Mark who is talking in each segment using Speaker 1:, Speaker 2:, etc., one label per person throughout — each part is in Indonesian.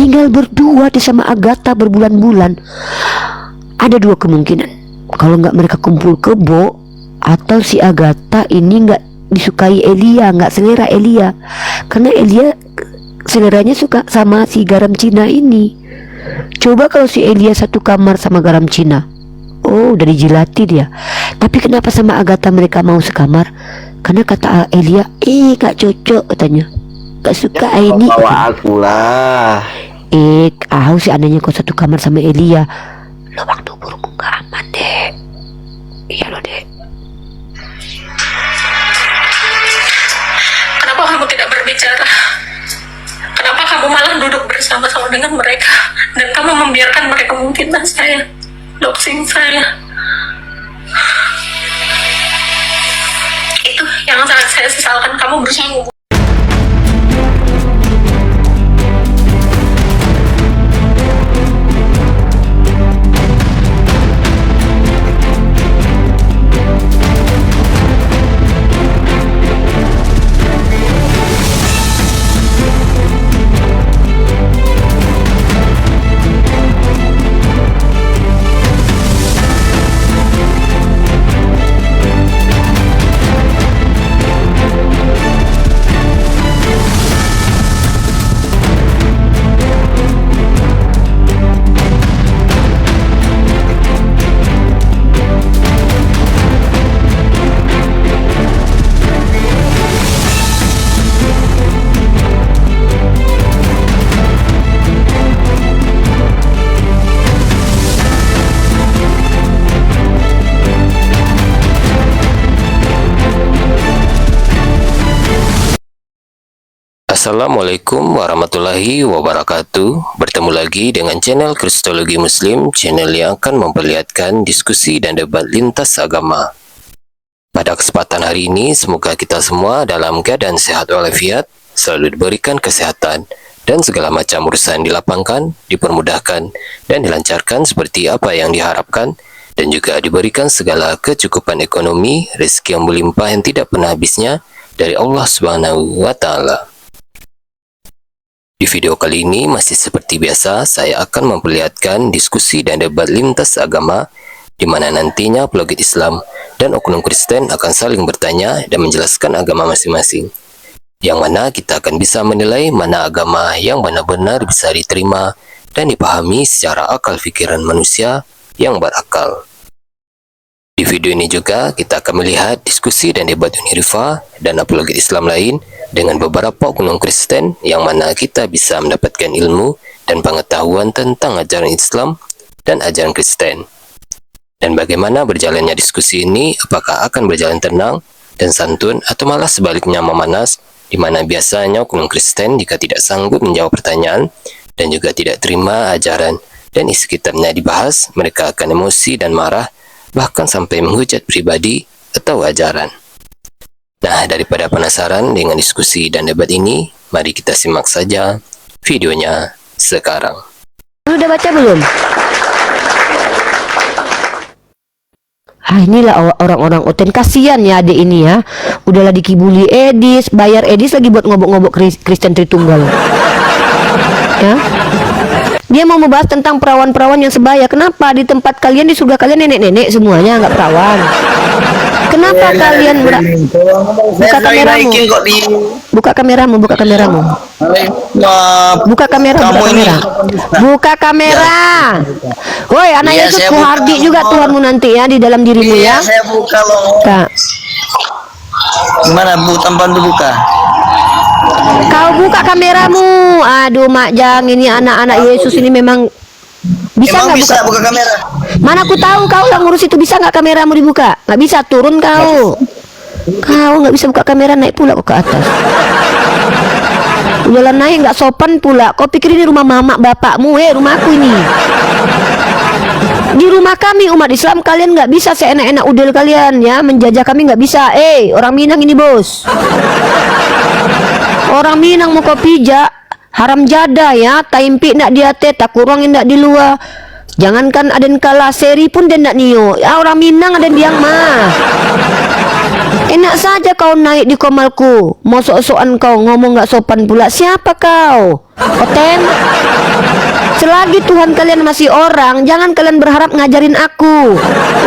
Speaker 1: tinggal berdua di sama Agatha berbulan-bulan. Ada dua kemungkinan. Kalau nggak mereka kumpul kebo, atau si Agatha ini nggak disukai Elia, nggak selera Elia, karena Elia seleranya suka sama si garam Cina ini. Coba kalau si Elia satu kamar sama garam Cina, oh udah dijilati dia. Tapi kenapa sama Agatha mereka mau sekamar? Karena kata Elia, gak cocok katanya, gak suka ini.
Speaker 2: Bawa aku lah.
Speaker 1: Aku sih anehnya kau satu kamar sama Elia. Lo waktu burung gak aman dek. Iya lo dek.
Speaker 3: Kenapa kamu tidak berbicara? Kenapa kamu malah duduk bersama-sama dengan mereka dan kamu membiarkan mereka memfitnah saya, doxing saya? Itu yang sangat saya sesalkan. Kamu berusaha
Speaker 4: Assalamualaikum warahmatullahi wabarakatuh. Bertemu lagi dengan channel Kristologi Muslim, channel yang akan memperlihatkan diskusi dan debat lintas agama. Pada kesempatan hari ini, semoga kita semua dalam keadaan sehat walafiat, selalu diberikan kesehatan, dan segala macam urusan dilapangkan, dipermudahkan, dan dilancarkan seperti apa yang diharapkan, dan juga diberikan segala kecukupan ekonomi, rezeki yang melimpah yang tidak pernah habisnya dari Allah Subhanahu wa Ta'ala. Di video kali ini masih seperti biasa, saya akan memperlihatkan diskusi dan debat lintas agama, di mana nantinya apologet Islam dan oknum Kristen akan saling bertanya dan menjelaskan agama masing-masing. Yang mana kita akan bisa menilai mana agama yang benar-benar bisa diterima dan dipahami secara akal pikiran manusia yang berakal. Di video ini juga kita akan melihat diskusi dan debat Unirifa dan apologet Islam lain dengan beberapa oknum Kristen, yang mana kita bisa mendapatkan ilmu dan pengetahuan tentang ajaran Islam dan ajaran Kristen. Dan bagaimana berjalannya diskusi ini, apakah akan berjalan tenang dan santun atau malah sebaliknya memanas, di mana biasanya oknum Kristen jika tidak sanggup menjawab pertanyaan dan juga tidak terima ajaran dan isi kitabnya dibahas, mereka akan emosi dan marah, bahkan sampai menghujat pribadi atau ajaran. Nah, daripada penasaran dengan diskusi dan debat ini, mari kita simak saja videonya sekarang.
Speaker 1: Lu udah baca belum? Inilah orang-orang oten, kasihan ya adik ini ya. Udahlah dikibuli Edis, bayar Edis lagi buat ngobok-ngobok Kristen Tritunggal. Ya. Dia mau membahas tentang perawan-perawan yang sebaya. Kenapa di tempat kalian, di surga kalian nenek-nenek semuanya, nggak perawan? Kenapa kalian buka kameramu? Buka kameramu, buka kameramu. Buka kamera, buka kamera. Buka kamera. Woi, anak Yesus Hardi juga Tuhanmu nanti ya di dalam dirimu ya.
Speaker 2: Saya buka loh.
Speaker 1: Kak.
Speaker 2: Gimana Bu, tampan buka?
Speaker 1: Kau buka kameramu. Aduh, Mak Jang, ini anak-anak Yesus ini memang bisa nggak
Speaker 2: buka kamera?
Speaker 1: Mana aku tahu kau yang ngurus itu. Bisa nggak kameramu dibuka? Nggak bisa, turun kau. Kau nggak bisa buka kamera, naik pula kau ke atas. Jalan naik nggak sopan pula. Kau pikir ini rumah mama bapakmu? Rumahku ini. Di rumah kami umat Islam, kalian nggak bisa seenak-enak udel kalian ya menjajah kami, nggak bisa. Orang Minang ini bos. Orang Minang mau kau pijak, haram jada ya. Taimpi nak diate, tak kurangin nak di luar. Jangankan aden kala seri pun dan nak nio. Ya, orang Minang ada biang mah. Enak saja kau naik di komalku. Mau sok-sokan kau ngomong nggak sopan pula. Siapa kau? Oten? Selagi Tuhan kalian masih orang, jangan kalian berharap ngajarin aku.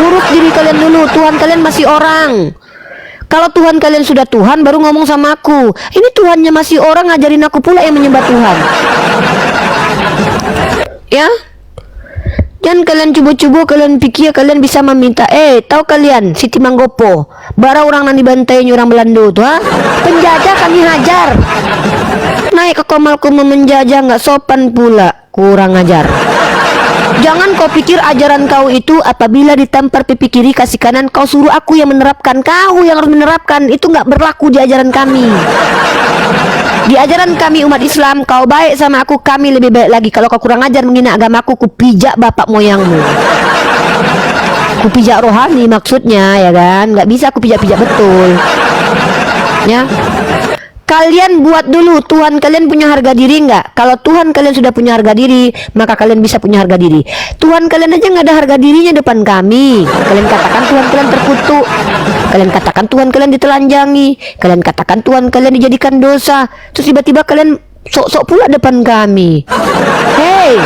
Speaker 1: Urus diri kalian dulu. Tuhan kalian masih orang. Kalau Tuhan kalian sudah Tuhan, baru ngomong sama aku. Ini Tuhannya masih orang, ngajarin aku pula yang menyembah Tuhan. Ya, jangan kalian cubu-cubu, kalian pikir kalian bisa meminta. Tahu kalian Siti Manggopo, bara orang yang dibantai orang Belanda tuh, ha? Penjajah kami hajar. Naik ke komalku menjajah, nggak sopan pula, kurang ajar. Jangan kau pikir ajaran kau itu apabila ditampar pipi kiri kasih kanan kau suruh aku yang menerapkan. Kau yang harus menerapkan, itu nggak berlaku di ajaran kami. Di ajaran kami umat Islam, kau baik sama aku, kami lebih baik lagi. Kalau kau kurang ajar menghina agamaku, ku pijak bapak moyangmu. Ku pijak rohani maksudnya, ya kan? Nggak bisa ku pijak-pijak betul. Ya. Kalian buat dulu, Tuhan kalian punya harga diri nggak? Kalau Tuhan kalian sudah punya harga diri, maka kalian bisa punya harga diri. Tuhan kalian aja nggak ada harga dirinya depan kami. Kalian katakan Tuhan kalian terkutuk. Kalian katakan Tuhan kalian ditelanjangi. Kalian katakan Tuhan kalian dijadikan dosa. Terus tiba-tiba kalian sok-sok pula depan kami. Hei,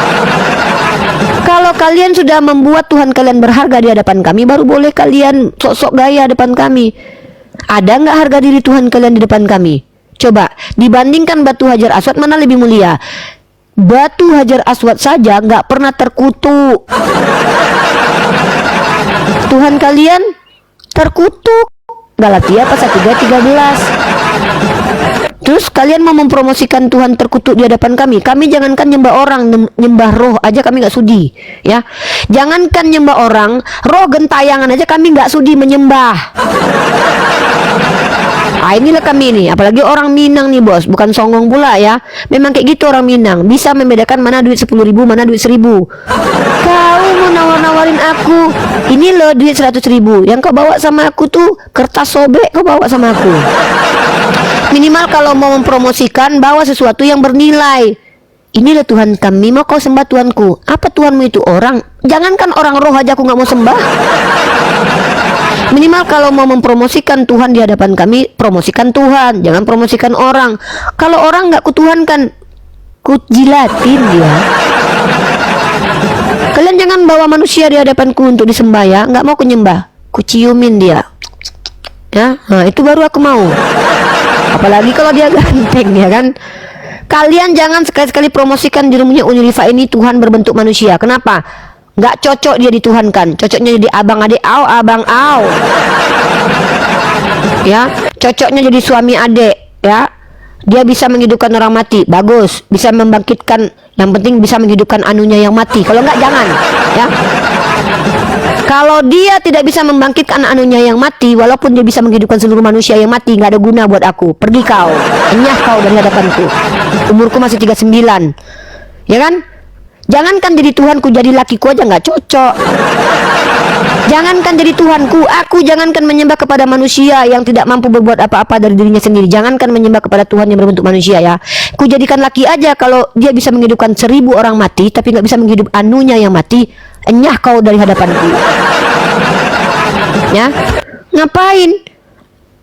Speaker 1: kalau kalian sudah membuat Tuhan kalian berharga di hadapan kami, baru boleh kalian sok-sok gaya depan kami. Ada nggak harga diri Tuhan kalian di depan kami? Coba dibandingkan batu Hajar Aswad, mana lebih mulia? Batu Hajar Aswad saja nggak pernah terkutuk. Tuhan kalian terkutuk. Galatia pasal 3:13. Terus kalian mau mempromosikan Tuhan terkutuk di hadapan kami. Kami jangankan nyembah orang, nyembah roh aja kami nggak sudi, ya. Jangankan nyembah orang, roh gentayangan aja kami nggak sudi menyembah. Inilah kami ini, apalagi orang Minang nih bos, bukan songong pula ya. Memang kayak gitu orang Minang, bisa membedakan mana duit 10.000, mana duit 1.000. Kau mau nawar-nawarin aku, ini loh duit 100.000, yang kau bawa sama aku tuh kertas sobek, kau bawa sama aku. Minimal kalau mau mempromosikan, bawa sesuatu yang bernilai. Inilah Tuhan kami, mau kau sembah Tuhanku. Apa Tuhanmu itu orang? Jangankan orang roh aja aku nggak mau sembah. Minimal kalau mau mempromosikan Tuhan di hadapan kami, promosikan Tuhan, jangan promosikan orang. Kalau orang nggak kutuhankan, kujilatin dia. Kalian jangan bawa manusia di hadapanku untuk disembah ya. Nggak mau kunyembah, kuciumin dia. Ya, nah itu baru aku mau. Apalagi kalau dia ganteng, ya kan. Kalian jangan sekali-sekali promosikan dirinya Unirifa ini Tuhan berbentuk manusia. Kenapa? Nggak cocok dia dituhankan. Cocoknya jadi abang adik au, abang au. Ya, cocoknya jadi suami adik, ya. Dia bisa menghidupkan orang mati, bagus. Bisa membangkitkan, yang penting bisa menghidupkan anunya yang mati. Kalau nggak jangan, ya. Kalau dia tidak bisa membangkitkan anunya yang mati, walaupun dia bisa menghidupkan seluruh manusia yang mati, nggak ada guna buat aku. Pergi kau, enyah kau dari hadapanku. Umurku masih 39, ya kan? Jangankan jadi Tuhanku, jadi lakiku aja nggak cocok. Jangankan jadi Tuhanku, aku jangankan menyembah kepada manusia yang tidak mampu berbuat apa-apa dari dirinya sendiri. Jangankan menyembah kepada Tuhan yang berbentuk manusia ya. Ku jadikan laki aja kalau dia bisa menghidupkan 1.000 orang mati, tapi nggak bisa menghidup anunya yang mati. Enyah kau dari hadapanku. Ya, ngapain?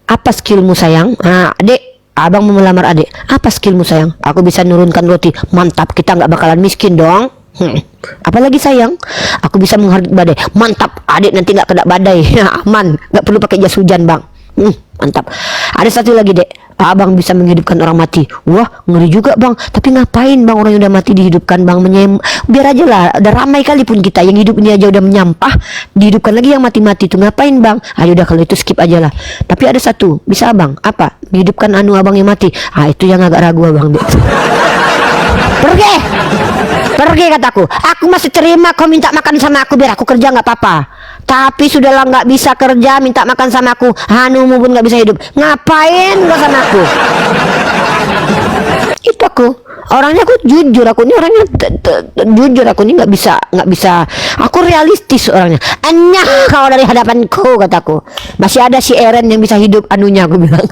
Speaker 1: Apa skillmu sayang? Nah, adik, abang mau melamar adik. Apa skillmu sayang? Aku bisa nurunkan roti. Mantap, kita nggak bakalan miskin dong. Apalagi sayang, aku bisa menghadapi badai. Mantap, adik nanti nggak kena badai. Aman, nggak perlu pakai jas hujan bang. Mantap. Ada satu lagi dek, abang bisa menghidupkan orang mati. Wah, ngeri juga bang. Tapi ngapain bang orang yang udah mati dihidupkan bang? Biar aja lah, udah ramai kali pun kita. Yang hidup ini aja udah menyampah, dihidupkan lagi yang mati-mati tuh ngapain bang? Ayo udah kalau itu skip aja lah. Tapi ada satu, bisa abang, apa? Menghidupkan anu abang yang mati. Itu yang agak ragu abang dek. Pergi kataku. Aku masih terima kau minta makan sama aku biar aku kerja nggak apa-apa. Tapi sudahlah nggak bisa kerja minta makan sama aku. Hanumu pun nggak bisa hidup. Ngapain kau sama aku? Itu aku. Orangnya aku jujur. Aku ini orangnya jujur. Aku ini nggak bisa. Aku realistis orangnya. Enyah kau dari hadapanku kataku. Masih ada si Eren yang bisa hidup anunya aku bilang.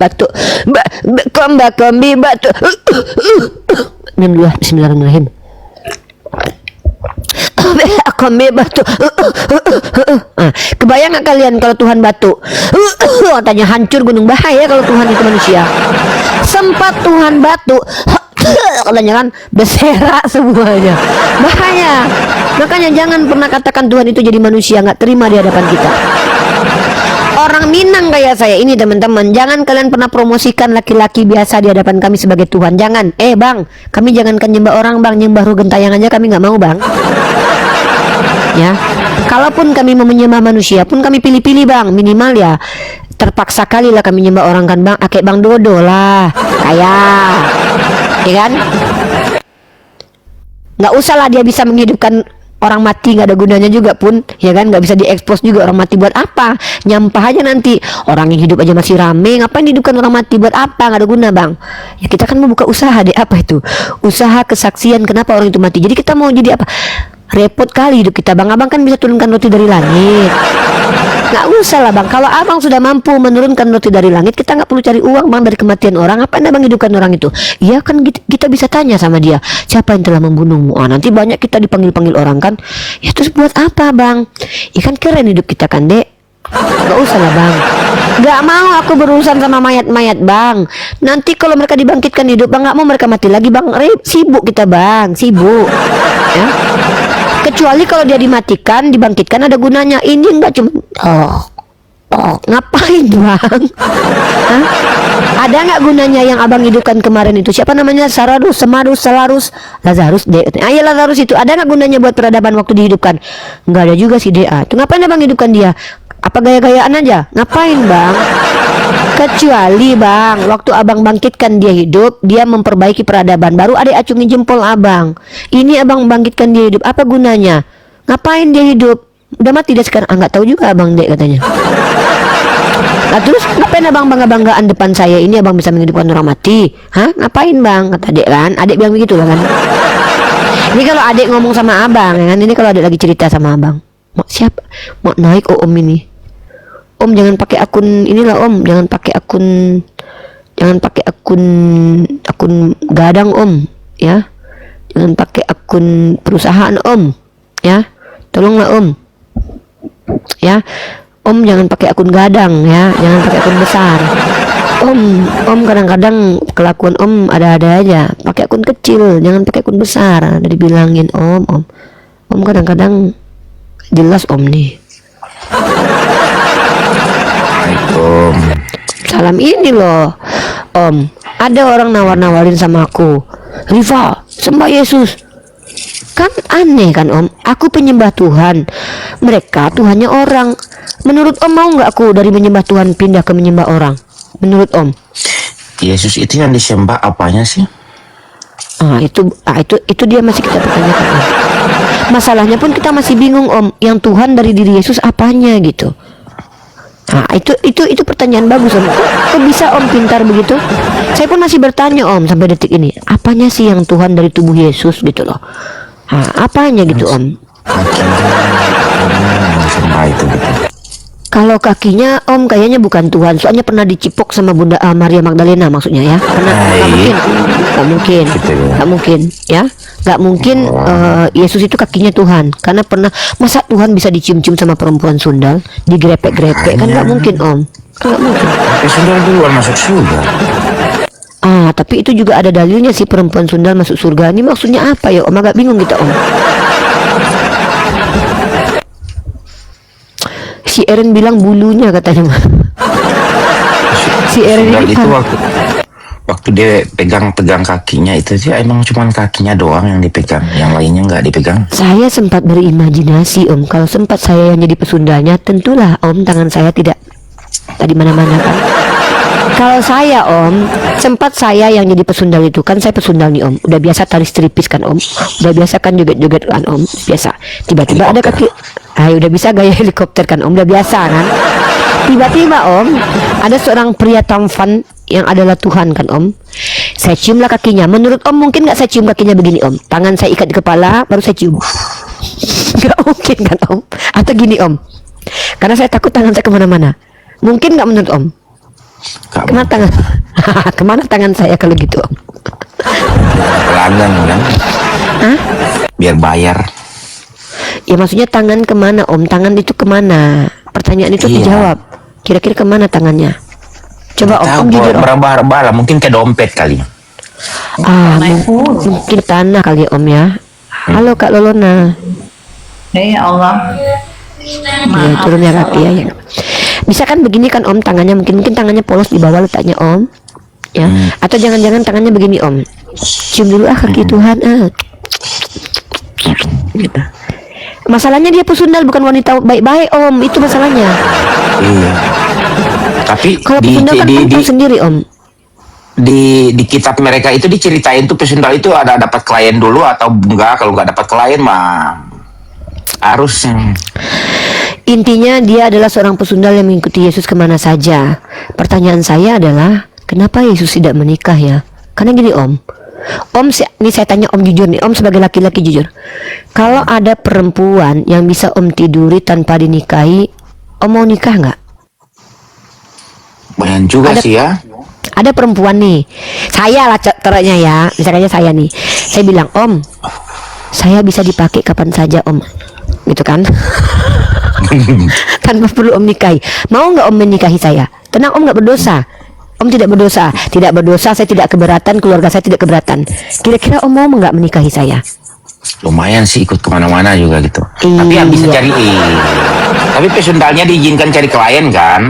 Speaker 1: Batuk, kombi batuk. Bismillahirrahmanirrahim. kami batu. Kebayang nggak kalian kalau Tuhan batu? Katanya hancur gunung, bahaya kalau Tuhan itu manusia. Sempat Tuhan batu, katanya kan berserak semuanya, bahaya. Makanya jangan pernah katakan Tuhan itu jadi manusia, nggak terima di hadapan kita. Orang Minang kayak saya ini teman-teman, jangan kalian pernah promosikan laki-laki biasa di hadapan kami sebagai Tuhan. Jangan. Bang, kami jangankan nyembah orang bang, nyembah ruh gentayangan aja kami nggak mau bang. Ya, kalaupun kami mau menyembah manusia pun kami pilih-pilih bang, minimal ya terpaksa kali lah kami nyembah orang kan bang, kayak Bang Dodo lah, kayak, ya kan? Nggak usah lah dia bisa menghidupkan orang mati, nggak ada gunanya juga pun, ya kan? Nggak bisa diekspos juga orang mati, buat apa? Nyampah aja nanti, orang yang hidup aja masih rame, ngapain dihidupkan orang mati, buat apa? Nggak ada guna bang. Ya kita kan mau buka usaha deh, apa itu? Usaha kesaksian kenapa orang itu mati. Jadi kita mau jadi apa? Repot kali hidup kita bang. Abang kan bisa turunkan roti dari langit, nggak usah lah bang. Kalau abang sudah mampu menurunkan roti dari langit, kita nggak perlu cari uang bang dari kematian orang. Apa anda bang hidupkan orang itu? Iya kan kita bisa tanya sama dia, siapa yang telah membunuhmu? Nanti banyak kita dipanggil-panggil orang kan. Ya terus buat apa bang? Ikan keren hidup kita kan dek. Gak usah lah bang. Gak mau aku berurusan sama mayat-mayat bang. Nanti kalau mereka dibangkitkan hidup bang, gak mau mereka mati lagi bang. Sibuk kita bang, sibuk ya. Kecuali kalau dia dimatikan, dibangkitkan ada gunanya. Ini enggak cuma ngapain bang? Hah? Ada nggak gunanya yang abang hidupkan kemarin itu? Siapa namanya? Lazarus deh. Ayo Lazarus itu ada nggak gunanya buat peradaban waktu dihidupkan? Nggak ada juga sih DA. Itu ngapain abang hidupkan dia? Apa gaya-gayaan aja? Ngapain bang? Kecuali bang, waktu abang bangkitkan dia hidup, dia memperbaiki peradaban, baru ada acungi jempol abang. Ini abang bangkitkan dia hidup, apa gunanya? Ngapain dia hidup? Udah mati dia sekarang. Nggak tahu juga abang dek katanya. Nah terus ngapain abang bangga-banggaan depan saya ini abang bisa menghidupkan orang mati? Hah? Ngapain bang? Kata adek kan. Adek bilang begitu lah kan. Ini kalau adek ngomong sama abang ya kan. Ini kalau adek lagi cerita sama abang. Mau siapa? Mau naik om ini. Om jangan pakai akun inilah om. Jangan pakai akun gadang om. Ya. Jangan pakai akun perusahaan om. Ya. Tolonglah om. Ya. Om jangan pakai akun gadang ya, jangan pakai akun besar. Om kadang-kadang kelakuan om ada-ada aja. Pakai akun kecil, jangan pakai akun besar. Ada dibilangin om kadang-kadang jelas om nih.
Speaker 5: Assalamualaikum.
Speaker 1: Salam ini loh, om. Ada orang nawar-nawarin sama aku, Riva, sembah Yesus. Kan aneh kan om, aku penyembah Tuhan, mereka Tuhannya orang. Menurut om mau nggak aku dari menyembah Tuhan pindah ke menyembah orang? Menurut om?
Speaker 5: Yesus itu yang disembah apanya sih?
Speaker 1: Itu dia masih kita pertanyakan om. Masalahnya pun kita masih bingung om, yang Tuhan dari diri Yesus apanya gitu. Itu pertanyaan bagus om. Kok bisa om pintar begitu? Saya pun masih bertanya om sampai detik ini, apanya sih yang Tuhan dari tubuh Yesus gitu loh. Apanya gitu om?
Speaker 5: Sembah itu gitu.
Speaker 1: Kalau kakinya om kayaknya bukan Tuhan, soalnya pernah dicipok sama Bunda Maria Magdalena maksudnya ya. Karena nggak mungkin ya, nggak mungkin Yesus itu kakinya Tuhan, karena pernah. Masa Tuhan bisa dicium-cium sama perempuan sundal, digrepek-grepek, kan nggak mungkin om, nggak mungkin.
Speaker 5: Tapi sundal duluan masuk surga.
Speaker 1: Tapi itu juga ada dalilnya sih, perempuan sundal masuk surga. Ini maksudnya apa ya om? Agak bingung kita om. Si Eren bilang bulunya katanya. Si Eren
Speaker 5: Sundal
Speaker 1: ini
Speaker 5: itu
Speaker 1: kan
Speaker 5: waktu dia pegang kakinya itu sih emang cuma kakinya doang yang dipegang, yang lainnya nggak dipegang.
Speaker 1: Saya sempat berimajinasi om, kalau sempat saya yang jadi pesundalnya, tentulah om tangan saya tidak di mana-mana kan. Kalau saya om, sempat saya yang jadi pesundal itu kan, saya pesundal nih om, udah biasa tali stripis kan om, udah biasa kan joget-joget kan om, biasa. Tiba-tiba ada kaki, udah bisa gaya helikopter kan om, udah biasa kan. Tiba-tiba om, ada seorang pria tampan yang adalah Tuhan kan om. Saya ciumlah kakinya. Menurut om mungkin nggak saya cium kakinya begini om? Tangan saya ikat di kepala, baru saya cium. Nggak mungkin kan om? Atau gini om? Karena saya takut tangan saya kemana-mana. Mungkin nggak menurut om? Kemana tangan? Kemana tangan saya kalau gitu om?
Speaker 5: Pelanggan kan? Biar bayar.
Speaker 1: Ya maksudnya tangan kemana Om? Tangan itu kemana? Pertanyaan itu
Speaker 5: Iya.
Speaker 1: dijawab. Kira-kira kemana tangannya? Coba Om,
Speaker 5: Tahu,
Speaker 1: Om jujur Om.
Speaker 5: beraba lah, mungkin ke dompet kali.
Speaker 1: Mungkin tanah kali Om ya. Halo Kak Lolona.
Speaker 6: Ya Allah.
Speaker 1: Ya, turunnya rapi ya. Bisa kan begini kan Om tangannya, mungkin tangannya polos di bawah letaknya Om. Ya. Atau jangan-jangan tangannya begini Om. Cium dulu kaki Tuhan. Gitu. Masalahnya dia pesundal, bukan wanita baik-baik Om. Itu masalahnya.
Speaker 5: Iya. Tapi
Speaker 1: Kalau pesundal kan Om tahu sendiri Om.
Speaker 5: di kitab mereka itu diceritain tuh pesundal itu ada dapat klien dulu atau enggak. Kalau nggak dapat klien mah harusnya.
Speaker 1: Intinya dia adalah seorang pesundal yang mengikuti Yesus kemana saja. Pertanyaan saya adalah, kenapa Yesus tidak menikah ya? Karena gini Om, ini saya tanya Om jujur nih, Om sebagai laki-laki jujur. Kalau ada perempuan yang bisa Om tiduri tanpa dinikahi, Om mau nikah nggak?
Speaker 5: Banyak juga sih ya.
Speaker 1: Ada perempuan nih, saya lah teranya ya, misalnya saya nih, saya bilang Om, saya bisa dipakai kapan saja Om, gitu kan? Tanpa perlu Om nikahi. Mau nggak Om menikahi saya? Tenang Om, nggak berdosa. Om tidak berdosa, tidak berdosa, saya tidak keberatan, keluarga saya tidak keberatan. Kira-kira Om mau nggak menikahi saya?
Speaker 5: Lumayan sih ikut kemana-mana juga gitu.
Speaker 1: Iya.
Speaker 5: Tapi yang bisa cari tapi pesundalnya diizinkan cari klien kan?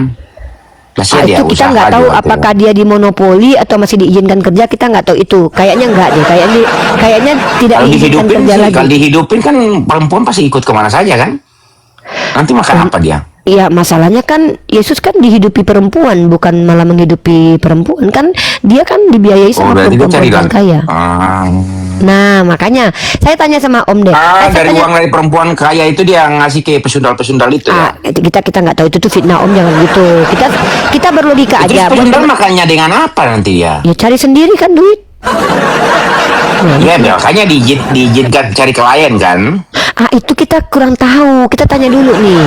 Speaker 5: Masih dia
Speaker 1: Itu kita
Speaker 5: usaha
Speaker 1: nggak tahu
Speaker 5: juga tuh.
Speaker 1: apakah dia di monopoli atau masih diizinkan kerja, kita nggak tahu itu. Kayaknya nggak deh, kayaknya tidak
Speaker 5: Kalau
Speaker 1: diizinkan
Speaker 5: dihidupin
Speaker 1: kerja
Speaker 5: sih,
Speaker 1: lagi.
Speaker 5: kalau dihidupin kan perempuan pasti ikut kemana saja kan? Nanti makan apa dia?
Speaker 1: Iya, masalahnya kan Yesus kan dihidupi perempuan, bukan malah menghidupi perempuan kan. Dia kan dibiayai sama
Speaker 5: berarti dia cari
Speaker 1: perempuan kaya. Nah, makanya saya tanya sama Om deh. Saya
Speaker 5: Dari
Speaker 1: tanya,
Speaker 5: uang dari perempuan kaya itu dia ngasih ke pesundal-pesundal itu ya.
Speaker 1: kita nggak tahu itu tuh fitnah Om, jangan gitu. Kita berlogika
Speaker 5: Terus
Speaker 1: aja.
Speaker 5: pesundal makannya dengan apa nanti ya?
Speaker 1: Ya cari sendiri kan duit.
Speaker 5: Ya makanya diizinkan cari klien kan?
Speaker 1: Itu kita kurang tahu. Kita tanya dulu nih.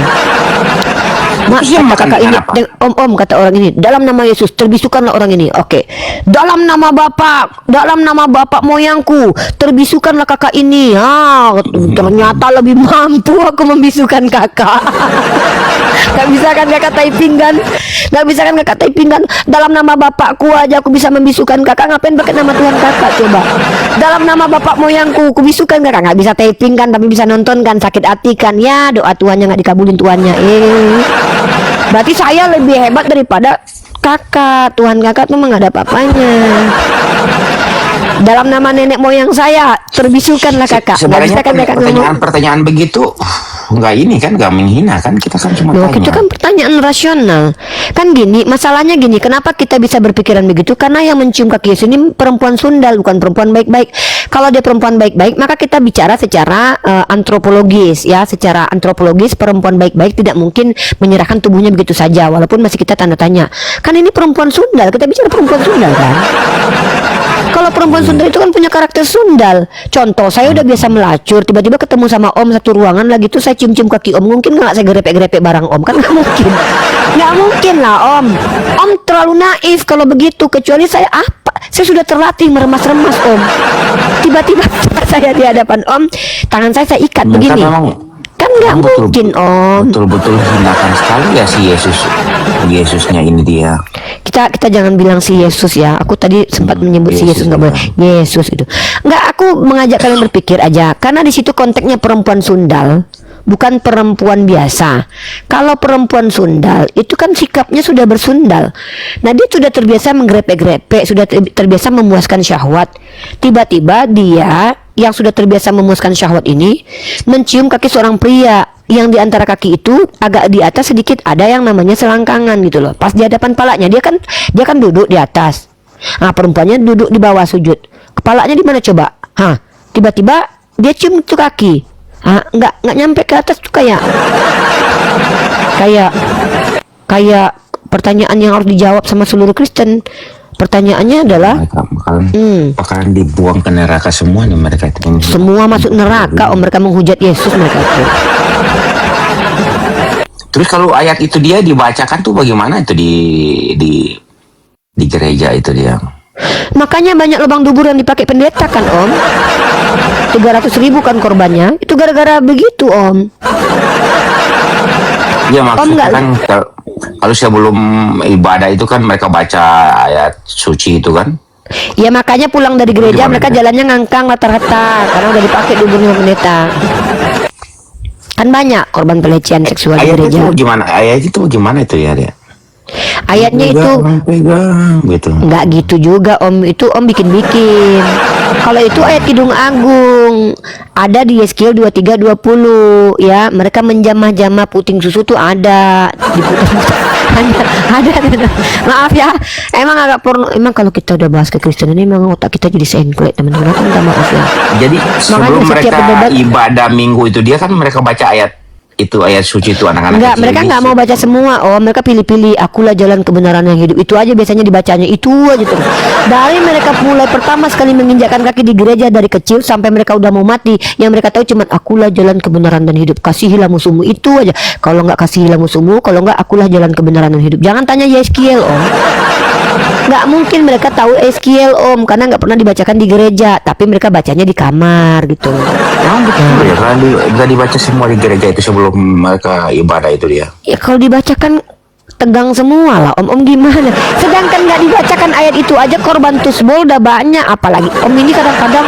Speaker 1: Mak,
Speaker 5: Terus dia
Speaker 1: kata
Speaker 5: makan
Speaker 1: kakak ini,
Speaker 5: dengan apa?
Speaker 1: Om kata orang ini, dalam nama Yesus terbisukanlah orang ini. Oke. Dalam nama Bapak moyangku, terbisukanlah kakak ini. Ternyata lebih mampu aku membisukan kakak. Gak bisa kan kakak typing kan? Gak bisa kan kakak typing kan? Dalam nama Bapakku aja aku bisa membisukan kakak. Ngapain pakai nama Tuhan kakak coba? Dalam nama Bapak moyangku, aku bisukan kakak. Gak bisa typing kan, tapi bisa nonton kan? Sakit hati kan? Ya doa Tuhannya gak dikabulin Tuhannya. Berarti saya lebih hebat daripada kakak. Tuhan kakak tuh nggak ada apa-apanya. Dalam nama nenek moyang saya terbisukanlah kakak. Nggak
Speaker 5: Sebenarnya
Speaker 1: bisa kan kakak ngomong.
Speaker 5: pertanyaan begitu nggak ini kan, nggak menghina kan, kita kan cuma
Speaker 1: Loh,
Speaker 5: tanya.
Speaker 1: itu kan pertanyaan rasional. Kan gini, masalahnya gini, kenapa kita bisa berpikiran begitu? Karena yang mencium kaki Yesus ini perempuan sundal, bukan perempuan baik-baik. Kalau dia perempuan baik-baik, maka kita bicara secara antropologis ya, secara antropologis perempuan baik-baik tidak mungkin menyerahkan tubuhnya begitu saja, walaupun masih kita tanda tanya. Kan ini perempuan sundal, kita bicara perempuan sundal kan. Kalau perempuan sundal itu kan punya karakter sundal. Contoh, saya udah biasa melacur, tiba-tiba ketemu sama Om satu ruangan lagi tuh saya cium-cium kaki Om, mungkin nggak saya grepek-grepek barang Om? Kan nggak mungkin. Nggak mungkin lah Om. Om terlalu naif kalau begitu, kecuali saya saya sudah terlatih meremas-remas Om. Tiba-tiba saya di hadapan Om, tangan saya ikat begini. Kan nggak mungkin Om.
Speaker 5: Betul-betul hindakan sekali ya si Yesusnya ini dia.
Speaker 1: Kita jangan bilang si Yesus ya. Aku tadi sempat menyebut si Yesus, nggak boleh. Yesus itu. Nggak, aku mengajak kalian berpikir aja. Karena di situ konteksnya perempuan sundal, bukan perempuan biasa. Kalau perempuan sundal itu kan sikapnya sudah bersundal. Nah, dia sudah terbiasa menggrepek-grepek, sudah terbiasa memuaskan syahwat. Tiba-tiba dia yang sudah terbiasa memuaskan syahwat ini mencium kaki seorang pria yang di antara kaki itu agak di atas sedikit ada yang namanya selangkangan gitu loh. Pas di hadapan palanya dia kan duduk di atas. Perempuannya duduk di bawah sujud. Kepalanya di mana coba? Tiba-tiba dia cium itu kaki. Nggak nyampe ke atas tuh kayak pertanyaan yang harus dijawab sama seluruh Kristen. Pertanyaannya adalah
Speaker 5: Mereka bakalan dibuang ke neraka semua nih mereka itu.
Speaker 1: semua masuk neraka Om, mereka menghujat Yesus mereka itu.
Speaker 5: Terus kalau ayat itu dia dibacakan tuh bagaimana itu di gereja itu dia?
Speaker 1: makanya banyak lubang dubur yang dipakai pendeta kan Om. 300.000 kan korbannya. Itu gara-gara begitu Om.
Speaker 5: Ya maksudnya
Speaker 1: nggak-
Speaker 5: kan kalau sebelum ibadah itu kan mereka baca ayat suci itu kan.
Speaker 1: Ya makanya pulang dari gereja
Speaker 5: Gimana
Speaker 1: mereka
Speaker 5: itu?
Speaker 1: jalannya ngangkang rata-rata karena udah dipakai duburnya pendeta. Kan banyak korban pelecehan seksual di
Speaker 5: Ayat
Speaker 1: gereja.
Speaker 5: itu gimana? Ayat itu bagaimana itu ya dia?
Speaker 1: Ayatnya itu
Speaker 5: Pegang gitu.
Speaker 1: nggak gitu juga Om, itu Om bikin-bikin. Kalau itu ayat Kidung Agung ada di Yeskiel 23:20 ya, mereka menjamah-jamah puting susu tuh ada ada. Maaf ya, emang agak porno. Emang kalau kita udah bahas kekristenan ini emang otak kita jadi sengklek teman-teman. Aku minta maaf ya.
Speaker 5: Jadi sebelum
Speaker 1: setiap
Speaker 5: mereka
Speaker 1: berdebat-
Speaker 5: ibadah minggu itu dia kan mereka baca ayat itu, ayat suci itu anak-anak
Speaker 1: Enggak,
Speaker 5: kecil
Speaker 1: mereka
Speaker 5: ini.
Speaker 1: nggak mau baca semua. Oh, mereka pilih-pilih. Akulah jalan kebenaran yang hidup. Itu aja biasanya dibacanya. Itu aja terus. Dari mereka mulai pertama sekali menginjakkan kaki di gereja dari kecil sampai mereka udah mau mati, yang mereka tahu cuma akulah jalan kebenaran dan hidup. Kasihilah musuhmu. Itu aja. Kalau nggak kasihilah musuhmu, kalau nggak akulah jalan kebenaran dan hidup. Jangan tanya Yeskiel Om. Nggak mungkin mereka tahu Yeskiel Om karena nggak pernah dibacakan di gereja, tapi mereka bacanya di kamar gitu.
Speaker 5: Oh, betul ya, kan nggak dibaca semua di gereja itu sebelum mereka ibadah itu dia.
Speaker 1: Ya kalau dibacakan tegang semua lah Om gimana. Sedangkan nggak dibacakan ayat itu aja korban tusbol udah banyak. Apalagi Om ini kadang-kadang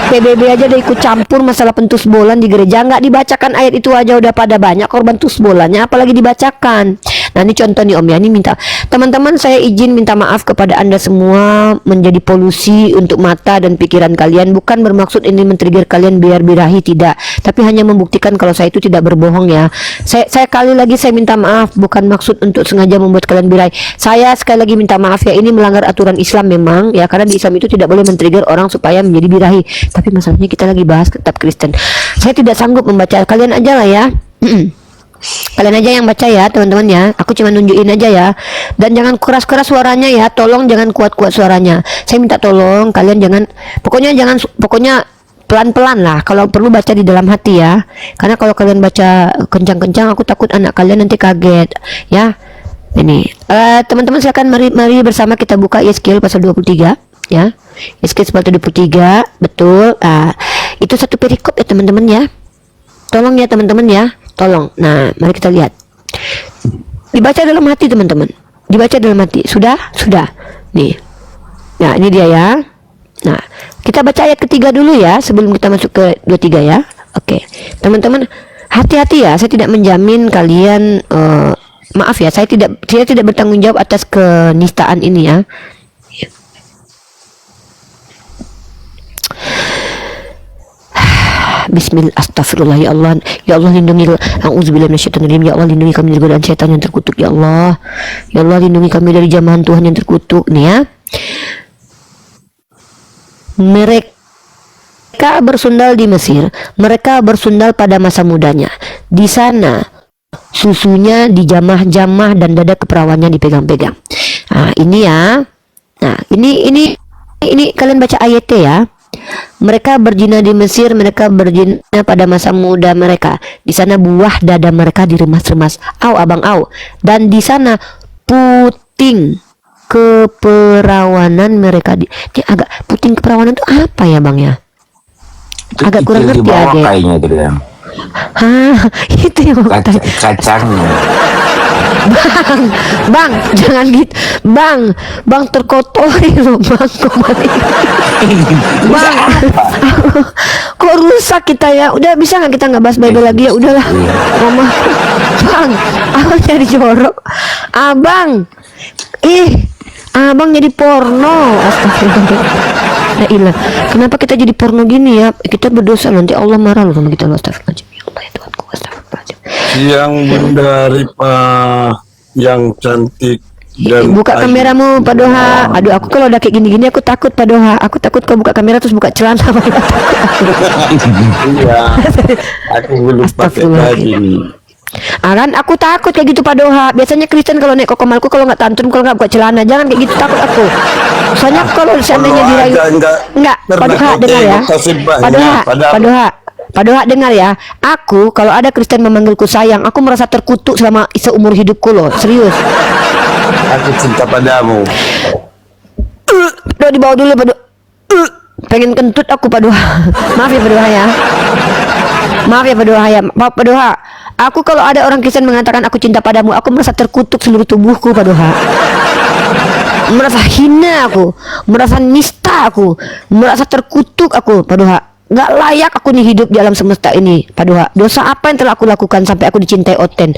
Speaker 1: PBB aja udah ikut campur masalah pentusbolan di gereja. Nggak dibacakan ayat itu aja udah pada banyak korban tusbolannya, apalagi dibacakan. Nah ini contoh nih Om ya, ini minta teman-teman saya izin minta maaf kepada Anda semua menjadi polusi untuk mata dan pikiran kalian. Bukan bermaksud ini men-trigger kalian biar birahi, tidak, tapi hanya membuktikan kalau saya itu tidak berbohong ya. Saya kali lagi saya minta maaf, bukan maksud untuk sengaja membuat kalian birahi. Saya sekali lagi minta maaf ya, ini melanggar aturan Islam memang ya, karena di Islam itu tidak boleh men-trigger orang supaya menjadi birahi. Tapi masalahnya kita lagi bahas kitab Kristen. Saya tidak sanggup membaca, kalian aja lah ya. Kalian aja yang baca ya teman-teman ya. Aku cuma nunjukin aja ya. Dan jangan keras-keras suaranya ya. Tolong jangan kuat-kuat suaranya. Saya minta tolong kalian jangan, pokoknya pelan-pelan lah. Kalau perlu baca di dalam hati ya. Karena kalau kalian baca kencang-kencang aku takut anak kalian nanti kaget ya. Ini teman-teman silakan mari bersama kita buka Yeskiel pasal 23 ya. Yeskiel pasal 23 betul. Itu satu perikop ya teman-teman ya. Tolong ya teman-teman ya. Tolong. Nah, mari kita lihat. Dibaca dalam hati teman-teman. Dibaca dalam hati. Sudah? Sudah. Nih. Nah, ini dia ya. Nah, kita baca ayat ketiga dulu ya sebelum kita masuk ke 23 ya. Oke. Teman-teman, hati-hati ya. Saya tidak menjamin kalian maaf ya, saya tidak bertanggung jawab atas kenistaan ini ya. Bismillah, astagfirullah ya Allah. Ya Allah lindungi, auzubillahi minasyaitonirrajim. Ya Allah lindungi kami dari godaan setan yang terkutuk ya Allah. Ya Allah lindungi kami dari jamahan Tuhan yang terkutuk nih ya. Mereka bersundal di Mesir. Mereka bersundal pada masa mudanya. Di sana susunya dijamah-jamah dan dada keperawannya dipegang-pegang. Nah, ini ya. Nah, ini kalian baca ayatnya ya. Mereka berzina di Mesir, mereka berzina pada masa muda mereka. Di sana buah dada mereka diremas-remas. Abang. Dan di sana puting keperawanan mereka ini agak puting keperawanan itu apa ya Bang ya?
Speaker 5: Itu
Speaker 1: Agak kurang
Speaker 5: kikil di
Speaker 1: ngerti
Speaker 5: bawah
Speaker 1: agak.
Speaker 5: kayaknya itu dia.
Speaker 1: Itu yang mau tanya.
Speaker 5: Kacangnya.
Speaker 1: Bang, jangan gitu. Bang terkotori loh Bang. Bang, kok rusak kita ya? Udah bisa nggak kita nggak bahas Bible lagi ya? Udahlah, Mama. Bang, abang jadi jorok. Abang jadi porno. Astagfirullah. Nah, ilah. Kenapa kita jadi porno gini ya? Kita berdosa nanti Allah marah loh sama kita loh. Astagfirullah. Ya Allah ya Tuhanku, astagfirullah.
Speaker 7: Yang bunda Ripa yang cantik dan
Speaker 1: Buka kameramu Pak Doha. Aduh, aku kalau udah kayak gini-gini aku takut Pak Doha. Aku takut kau buka kamera terus buka celana.
Speaker 7: iya, aku belum pakai baju nih.
Speaker 1: Kan aku takut kayak gitu Pak Doha. Biasanya Kristen kalau naik kokomalku kalau nggak tantrum, kalau nggak buka celana, jangan kayak gitu, takut aku. Soalnya kalau seandainya dirayu, enggak Pak Doha dengar ya. Pak Doha dengar ya. Aku kalau ada Kristen memanggilku sayang, aku merasa terkutuk selama seumur hidupku loh. Serius.
Speaker 7: Aku cinta padamu.
Speaker 1: Doa dibawa dulu Pak Doa. Pengen kentut aku Pak Doa. Maaf ya Pak Doa ya. Maaf ya Pak Doa ya. Pak Doa, aku kalau ada orang Kristen mengatakan aku cinta padamu, aku merasa terkutuk seluruh tubuhku Pak Doa. Merasa hina aku, merasa nista aku, merasa terkutuk aku Pak Doa. Gak layak aku nih hidup di alam semesta ini Pak Doa. Dosa apa yang telah aku lakukan sampai aku dicintai Oten?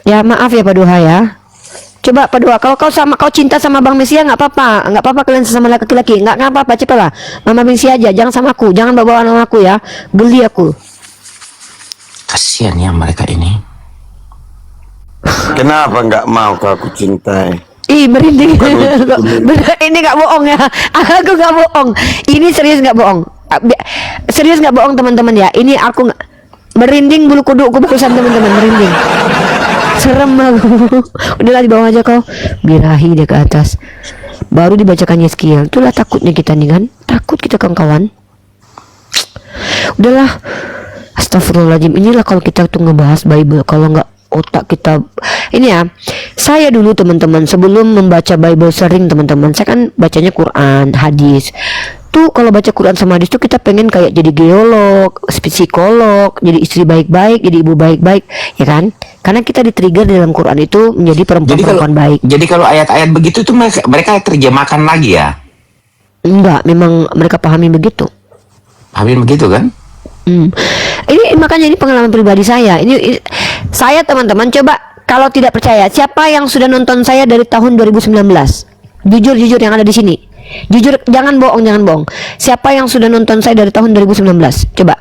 Speaker 1: Ya maaf ya Pak Doa ya. Coba Pak Doa, kalau kau cinta sama Bang Mesia nggak apa-apa kalian sesama laki-laki, nggak apa-apa, cepatlah Mama Mesia aja, jangan sama aku, jangan bawa nama aku ya, geli aku.
Speaker 5: Kasihan ya mereka ini.
Speaker 7: Kenapa nggak mau kau aku cintai?
Speaker 1: Ih merinding. Bener, ini nggak bohong ya. Aku nggak bohong. Ini serius nggak bohong. Serius nggak bohong teman-teman ya. Ini aku merinding bulu kudukku barusan teman-teman, merinding. Serem aku. Udahlah di bawah aja kau. Birahi dia ke atas. Baru dibacakan Yeskiel. Itulah takutnya kita nih kan. Takut kita kawan-kawan. Udahlah. Astagfirullahaladzim. Inilah kalau kita tuh ngebahas Bible. Kalau nggak otak kita ini ya, saya dulu teman-teman sebelum membaca Bible sering teman-teman, saya kan bacanya Quran, hadis tuh. Kalau baca Quran sama hadis tuh kita pengen kayak jadi geolog, psikolog, jadi istri baik-baik, jadi ibu baik-baik ya kan, karena kita di-trigger di dalam Quran itu menjadi perempuan baik.
Speaker 5: Jadi kalau ayat-ayat begitu tuh mereka terjemahkan lagi ya?
Speaker 1: Enggak, memang mereka pahami begitu.
Speaker 5: Pahami begitu kan?
Speaker 1: Ini makanya ini pengalaman pribadi saya. Ini saya teman-teman, coba kalau tidak percaya, siapa yang sudah nonton saya dari tahun 2019? Jujur yang ada di sini. Jujur, jangan bohong. Siapa yang sudah nonton saya dari tahun 2019? Coba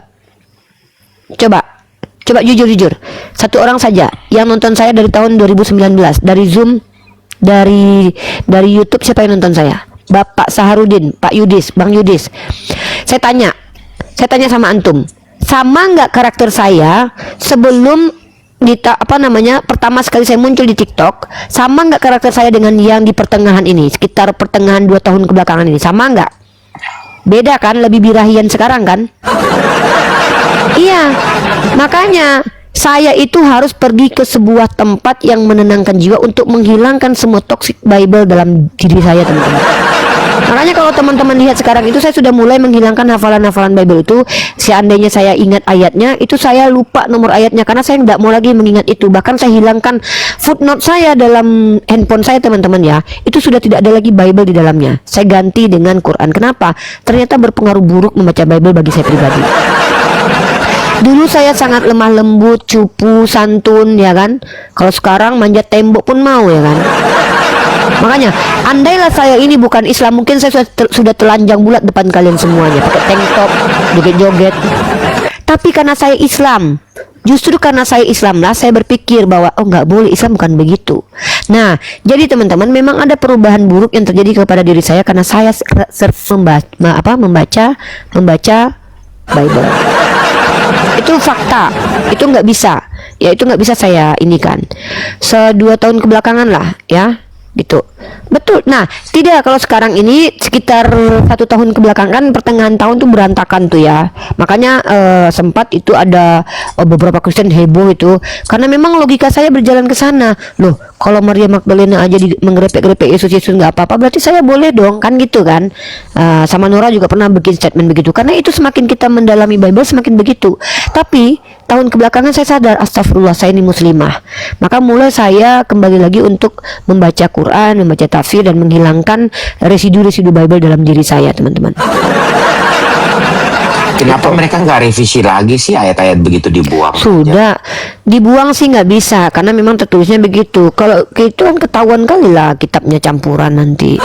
Speaker 1: jujur. Satu orang saja yang nonton saya dari tahun 2019, dari Zoom, dari YouTube. Siapa yang nonton saya? Bapak Saharudin, Pak Yudis, Bang Yudis. Saya tanya sama antum, sama nggak karakter saya sebelum pertama sekali saya muncul di TikTok, sama nggak karakter saya dengan yang di pertengahan ini, sekitar pertengahan 2 tahun kebelakangan ini, sama nggak? Beda kan, lebih birahian sekarang kan? Iya, makanya saya itu harus pergi ke sebuah tempat yang menenangkan jiwa untuk menghilangkan semua toxic Bible dalam diri saya teman-teman. Makanya kalau teman-teman lihat sekarang itu, saya sudah mulai menghilangkan hafalan-hafalan Bible itu. Seandainya saya ingat ayatnya, itu saya lupa nomor ayatnya karena saya tidak mau lagi mengingat itu. Bahkan saya hilangkan footnote saya dalam handphone saya teman-teman ya. Itu sudah tidak ada lagi Bible di dalamnya. Saya ganti dengan Quran. Kenapa? Ternyata berpengaruh buruk membaca Bible bagi saya pribadi. Dulu saya sangat lemah lembut, cupu, santun ya kan. Kalau sekarang manjat tembok pun mau ya kan. Makanya andailah saya ini bukan Islam, mungkin saya sudah telanjang bulat depan kalian semuanya, pakai tank top, joget-joget. Tapi karena saya Islam, justru karena saya Islam lah, saya berpikir bahwa oh nggak boleh, Islam bukan begitu. Nah, jadi teman-teman, memang ada perubahan buruk yang terjadi kepada diri saya karena saya membaca Bible. Itu fakta, itu nggak bisa, ya itu nggak bisa saya ini kan. 2 tahun kebelakangan lah ya. Gitu, betul. Nah, tidak, kalau sekarang ini sekitar 1 tahun kebelakangan, pertengahan tahun tuh berantakan tuh ya. Makanya sempat itu ada beberapa Kristen heboh itu karena memang logika saya berjalan ke sana. Loh, kalau Maria Magdalena aja menggerepek-gerepek Yesus nggak apa-apa, berarti saya boleh dong kan gitu kan. Sama Nora juga pernah bikin statement begitu. Karena itu semakin kita mendalami Bible semakin begitu. Tapi tahun kebelakangan saya sadar, astagfirullah, saya ini muslimah. Maka mulai saya kembali lagi untuk membaca Quran, membaca tafsir, dan menghilangkan residu-residu Bible dalam diri saya teman-teman.
Speaker 5: Kenapa mereka nggak revisi lagi sih ayat-ayat begitu dibuang?
Speaker 1: Sudah dibuang sih nggak bisa karena memang tertulisnya begitu. Kalau itu kan ketahuan kali lah kitabnya campuran nanti.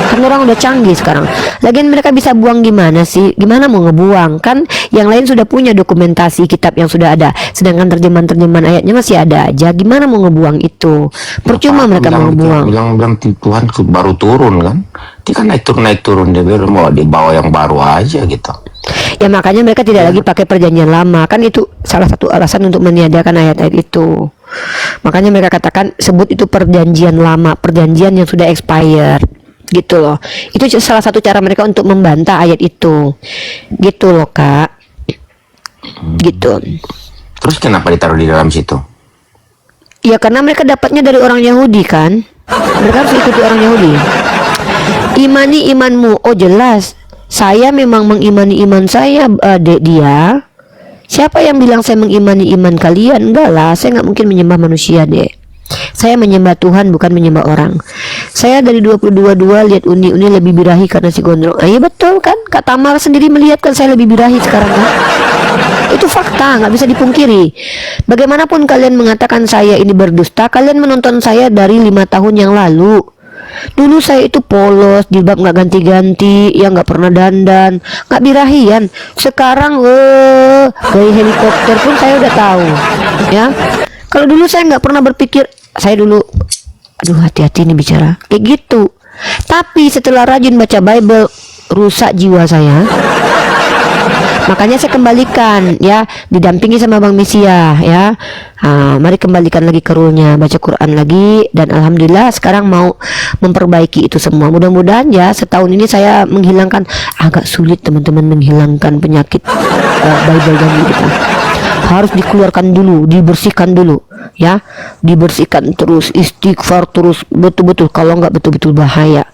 Speaker 1: Kan orang udah canggih sekarang. Lagian mereka bisa buang gimana sih? Gimana mau ngebuang? Kan yang lain sudah punya dokumentasi kitab yang sudah ada, sedangkan terjemahan ayatnya masih ada aja. Gimana mau ngebuang itu? Percuma mereka mau ngebuang.
Speaker 5: Bilang Tuhan baru turun kan? Dia kan naik turun, dia baru mau dibawa yang baru aja gitu.
Speaker 1: Ya makanya mereka tidak lagi pakai perjanjian lama. Kan itu salah satu alasan untuk meniadakan ayat-ayat itu. Makanya mereka katakan sebut itu perjanjian lama, perjanjian yang sudah expired. Gitu loh. Itu salah satu cara mereka untuk membantah ayat itu. Gitu loh, Kak. Gitu.
Speaker 5: Terus kenapa ditaruh di dalam situ?
Speaker 1: Ya karena mereka dapatnya dari orang Yahudi kan. Mereka harus ikuti orang Yahudi. Imani imanmu. Oh jelas. Saya memang mengimani iman saya, dek dia. Siapa yang bilang saya mengimani iman kalian? Enggak lah, saya nggak mungkin menyembah manusia, dek. Saya menyembah Tuhan, bukan menyembah orang. Saya dari 22 lihat Uni lebih birahi karena si gondrong. Iya betul kan? Kak Tamar sendiri melihat kan saya lebih birahi sekarang kan? Itu fakta, nggak bisa dipungkiri. Bagaimanapun kalian mengatakan saya ini berdusta, kalian menonton saya dari 5 tahun yang lalu. Dulu saya itu polos, jilbab nggak ganti-ganti, ya nggak pernah dandan, nggak birahian. Sekarang, gaya helikopter pun saya udah tahu, ya. Kalau dulu saya nggak pernah berpikir, saya dulu, aduh hati-hati nih bicara, kayak gitu. Tapi setelah rajin baca Bible, rusak jiwa saya. Makanya saya kembalikan, ya, didampingi sama Bang Mesia, ya. Mari kembalikan lagi ke rule-nya, baca Quran lagi, dan alhamdulillah sekarang mau memperbaiki itu semua. Mudah-mudahan ya setahun ini saya menghilangkan, agak sulit teman-teman menghilangkan penyakit Bible dan kita. Harus dikeluarkan dulu, dibersihkan dulu, ya, dibersihkan terus, istighfar terus, betul-betul. Kalau nggak betul-betul bahaya.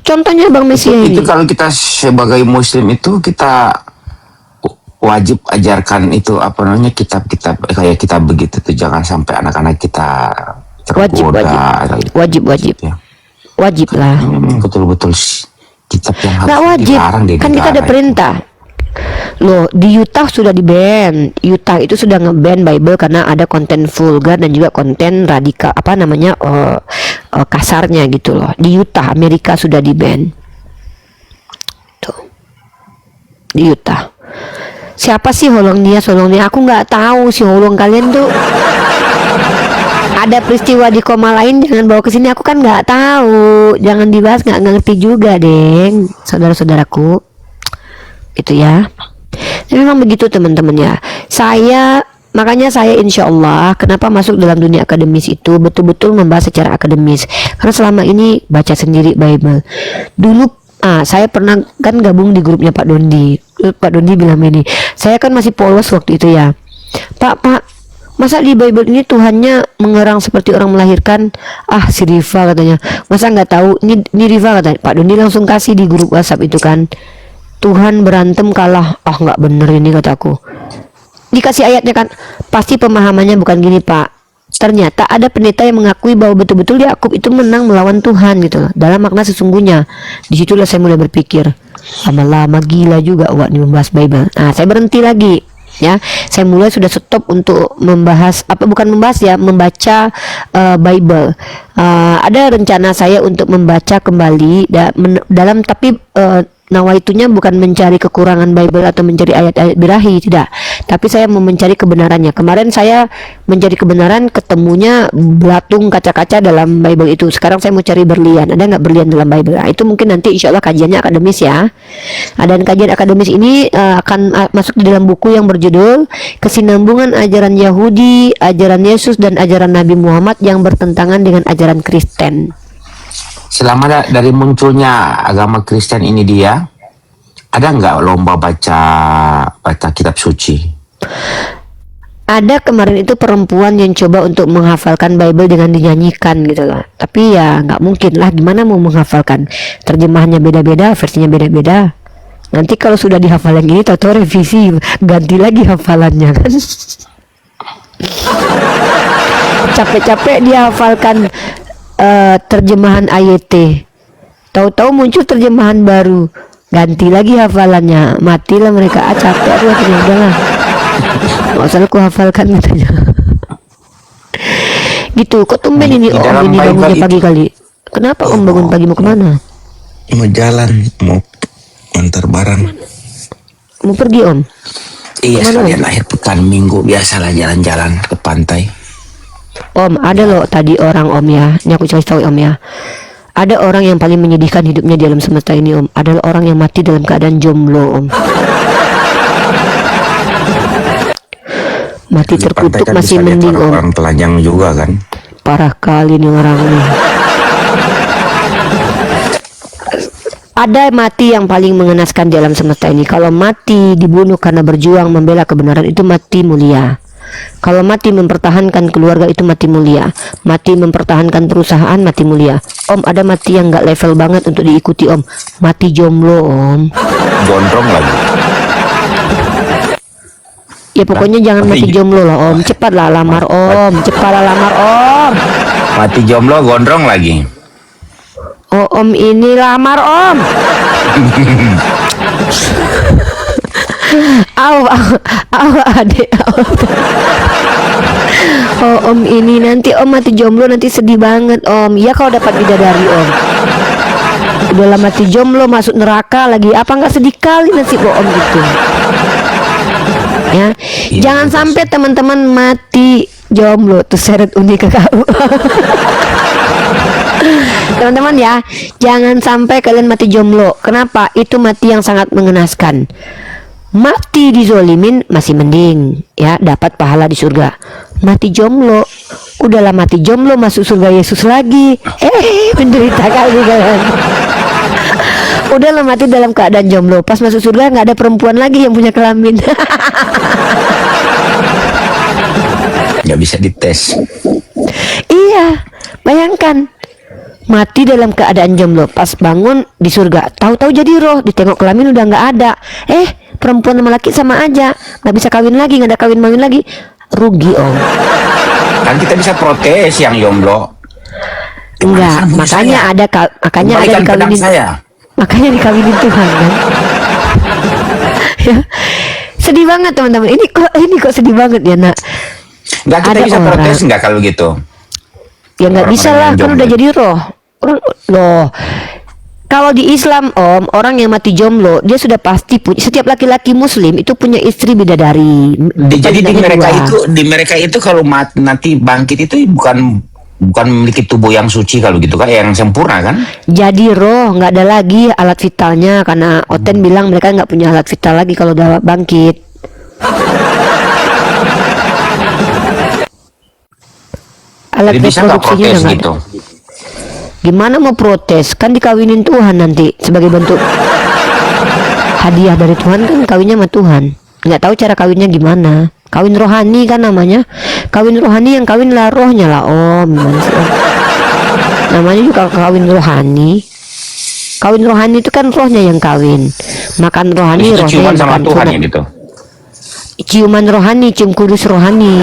Speaker 1: Contohnya Bang Mesia ini.
Speaker 5: Itu kalau kita sebagai Muslim itu kita wajib ajarkan itu apa namanya kitab-kitab kayak kita begitu tuh, jangan sampai anak-anak kita tergoda.
Speaker 1: Wajib
Speaker 5: ya.
Speaker 1: Wajib lah.
Speaker 5: Betul-betul kitab yang harus
Speaker 1: Nggak wajib,
Speaker 5: dilarang di
Speaker 1: kan kita ada
Speaker 5: negara
Speaker 1: perintah. Loh, di Utah sudah di-ban. Utah itu sudah nge-ban Bible karena ada konten vulgar dan juga konten radikal, apa namanya, kasarnya gitu loh. Di Utah, Amerika sudah di-ban. Tuh. Di Utah. Siapa sih holong dia? Aku nggak tahu si holong kalian tuh. Ada peristiwa di koma lain, jangan bawa ke sini. Aku kan nggak tahu. Jangan dibahas, nggak ngerti juga, deng. Saudara-saudaraku. Itu ya. Dan memang begitu teman-teman ya. Makanya saya insya Allah kenapa masuk dalam dunia akademis itu betul-betul membahas secara akademis. Karena selama ini baca sendiri Bible. Dulu saya pernah kan gabung di grupnya Pak Dondi. Pak Dondi bilang ini, saya kan masih polos waktu itu ya. Pak, masa di Bible ini Tuhannya mengerang seperti orang melahirkan? Si Riva katanya. Masa nggak tahu? Ini Riva katanya. Pak Dondi langsung kasih di grup WhatsApp itu kan. Tuhan berantem kalah. Nggak bener ini kataku. Dikasih ayatnya kan. Pasti pemahamannya bukan gini Pak. Ternyata ada pendeta yang mengakui bahwa betul-betul Yakub itu menang melawan Tuhan gitu loh. Dalam makna sesungguhnya. Disitulah saya mulai berpikir, lama-lama gila juga Wak nih membahas Bible. Saya berhenti lagi. Ya, saya mulai sudah stop untuk membahas membaca Bible. Ada rencana saya untuk membaca kembali dalam tapi nawaitunya bukan mencari kekurangan Bible atau mencari ayat-ayat birahi, tidak. Tapi saya mau mencari kebenarannya. Kemarin saya mencari kebenaran, ketemunya belatung kaca-kaca dalam Bible itu. Sekarang saya mau cari berlian. Ada nggak berlian dalam Bible? Itu mungkin nanti insya Allah kajiannya akademis ya. Dan kajian akademis ini akan masuk di dalam buku yang berjudul Kesinambungan Ajaran Yahudi, Ajaran Yesus, dan Ajaran Nabi Muhammad yang bertentangan dengan ajaran Kristen.
Speaker 5: Selama dari munculnya agama Kristen ini ada nggak lomba baca kitab suci?
Speaker 1: Ada kemarin itu perempuan yang coba untuk menghafalkan Bible dengan dinyanyikan gitu loh. Tapi ya nggak mungkin lah, gimana mau menghafalkan? Terjemahannya beda-beda, versinya beda-beda. Nanti kalau sudah dihafal yang ini, tahu revisi, ganti lagi hafalannya kan? Capek-capek dia hafalkan terjemahan AYT, tahu-tahu muncul terjemahan baru, ganti lagi hafalannya, matilah mereka. Capek aku akhirnya, udahlah nggak usah aku hafalkan katanya. Gitu. Kok tumben ini Om ini bangunnya pagi kali? Kenapa Om bangun pagi, mau kemana?
Speaker 7: Mau jalan, mau antar barang.
Speaker 1: Mau pergi Om?
Speaker 5: Iya,
Speaker 1: Kemana,
Speaker 5: sekalian
Speaker 1: Om?
Speaker 5: akhir pekan minggu biasalah jalan-jalan ke pantai.
Speaker 1: Om, ada loh tadi orang Om ya, ini aku kasih tahu Om ya. Ada orang yang paling menyedihkan hidupnya di alam semesta ini Om, adalah orang yang mati dalam keadaan jomblo Om. Mati
Speaker 5: Di
Speaker 1: terkutuk
Speaker 5: pantai kan
Speaker 1: masih
Speaker 5: bisa lihat
Speaker 1: mending Om.
Speaker 5: orang telanjang juga kan.
Speaker 1: Parah kali nih orang nih. Ada mati yang paling mengenaskan di alam semesta ini. Kalau mati dibunuh karena berjuang membela kebenaran, itu mati mulia. Kalau mati mempertahankan keluarga itu mati mulia. Mati mempertahankan perusahaan mati mulia. Om, ada mati yang nggak level banget untuk diikuti Om. Mati jomblo Om.
Speaker 5: Gondrong lagi.
Speaker 1: Ya pokoknya jangan mati jomblo lah Om. Cepatlah lamar Om. Cepatlah lamar Om.
Speaker 5: Mati jomblo gondrong lagi.
Speaker 1: Oh Om ini lamar Om. Aw adek. Oh Om ini nanti Om mati jomblo nanti sedih banget Om. Ya kalau dapat bidadari Om. Udah mati jomblo masuk neraka lagi. Apa nggak sedih kali nasib Om gitu. Ya, jangan sampai teman-teman mati jomblo terseret unik ke KUA. Teman-teman ya, jangan sampai kalian mati jomblo. Kenapa? Itu mati yang sangat mengenaskan. Mati dizolimin masih mending ya, dapat pahala di surga. Mati jomblo, udahlah mati jomblo masuk surga Yesus lagi. Menderita kali kalian. Udahlah mati dalam keadaan jomblo, pas masuk surga nggak ada perempuan lagi yang punya kelamin.
Speaker 5: Nggak bisa dites.
Speaker 1: Iya, bayangkan mati dalam keadaan jomblo, pas bangun di surga, tahu-tahu jadi roh, ditengok kelamin udah nggak ada. Perempuan sama laki sama aja, nggak bisa kawin lagi, nggak ada kawin lagi, rugi Om.
Speaker 5: Kan kita bisa protes yang jomblo.
Speaker 1: Enggak, makanya ada dikawinin. Makanya dikawinin Tuhan kan. Ya, sedih banget teman-teman. Ini kok sedih banget ya nak.
Speaker 5: Nggak, kita
Speaker 1: Ada
Speaker 5: bisa
Speaker 1: orang.
Speaker 5: protes nggak kalau gitu?
Speaker 1: Ya nggak bisa lah, kan udah jadi roh. Loh, kalau di Islam Om, orang yang mati jomblo dia sudah pasti punya. Setiap laki-laki Muslim itu punya istri bidadari.
Speaker 5: Jadi di
Speaker 1: Bidadari
Speaker 5: mereka itu kalau nanti bangkit itu bukan memiliki tubuh yang suci kalau gitu kan, yang sempurna kan?
Speaker 1: jadi roh, nggak ada lagi alat vitalnya karena Oten bilang mereka nggak punya alat vital lagi kalau udah bangkit. Alat
Speaker 5: Jadi bisa nggak
Speaker 1: reproduksinya
Speaker 5: protes
Speaker 1: udah nggak
Speaker 5: gitu?
Speaker 1: ada. Gimana mau protes? Kan dikawinin Tuhan nanti sebagai bentuk hadiah dari Tuhan, kan kawinnya sama Tuhan. Nggak tahu cara kawinnya gimana. Kawin rohani kan namanya. Kawin rohani yang kawin lah rohnya lah Om. Gimana sih, Om? Namanya juga kawin rohani. Kawin rohani itu kan rohnya yang kawin. Makan rohani,
Speaker 5: Itu
Speaker 1: rohnya
Speaker 5: ciuman
Speaker 1: yang
Speaker 5: sama
Speaker 1: makan.
Speaker 5: Tuhan ya gitu.
Speaker 1: Ciuman rohani, cium kudus rohani.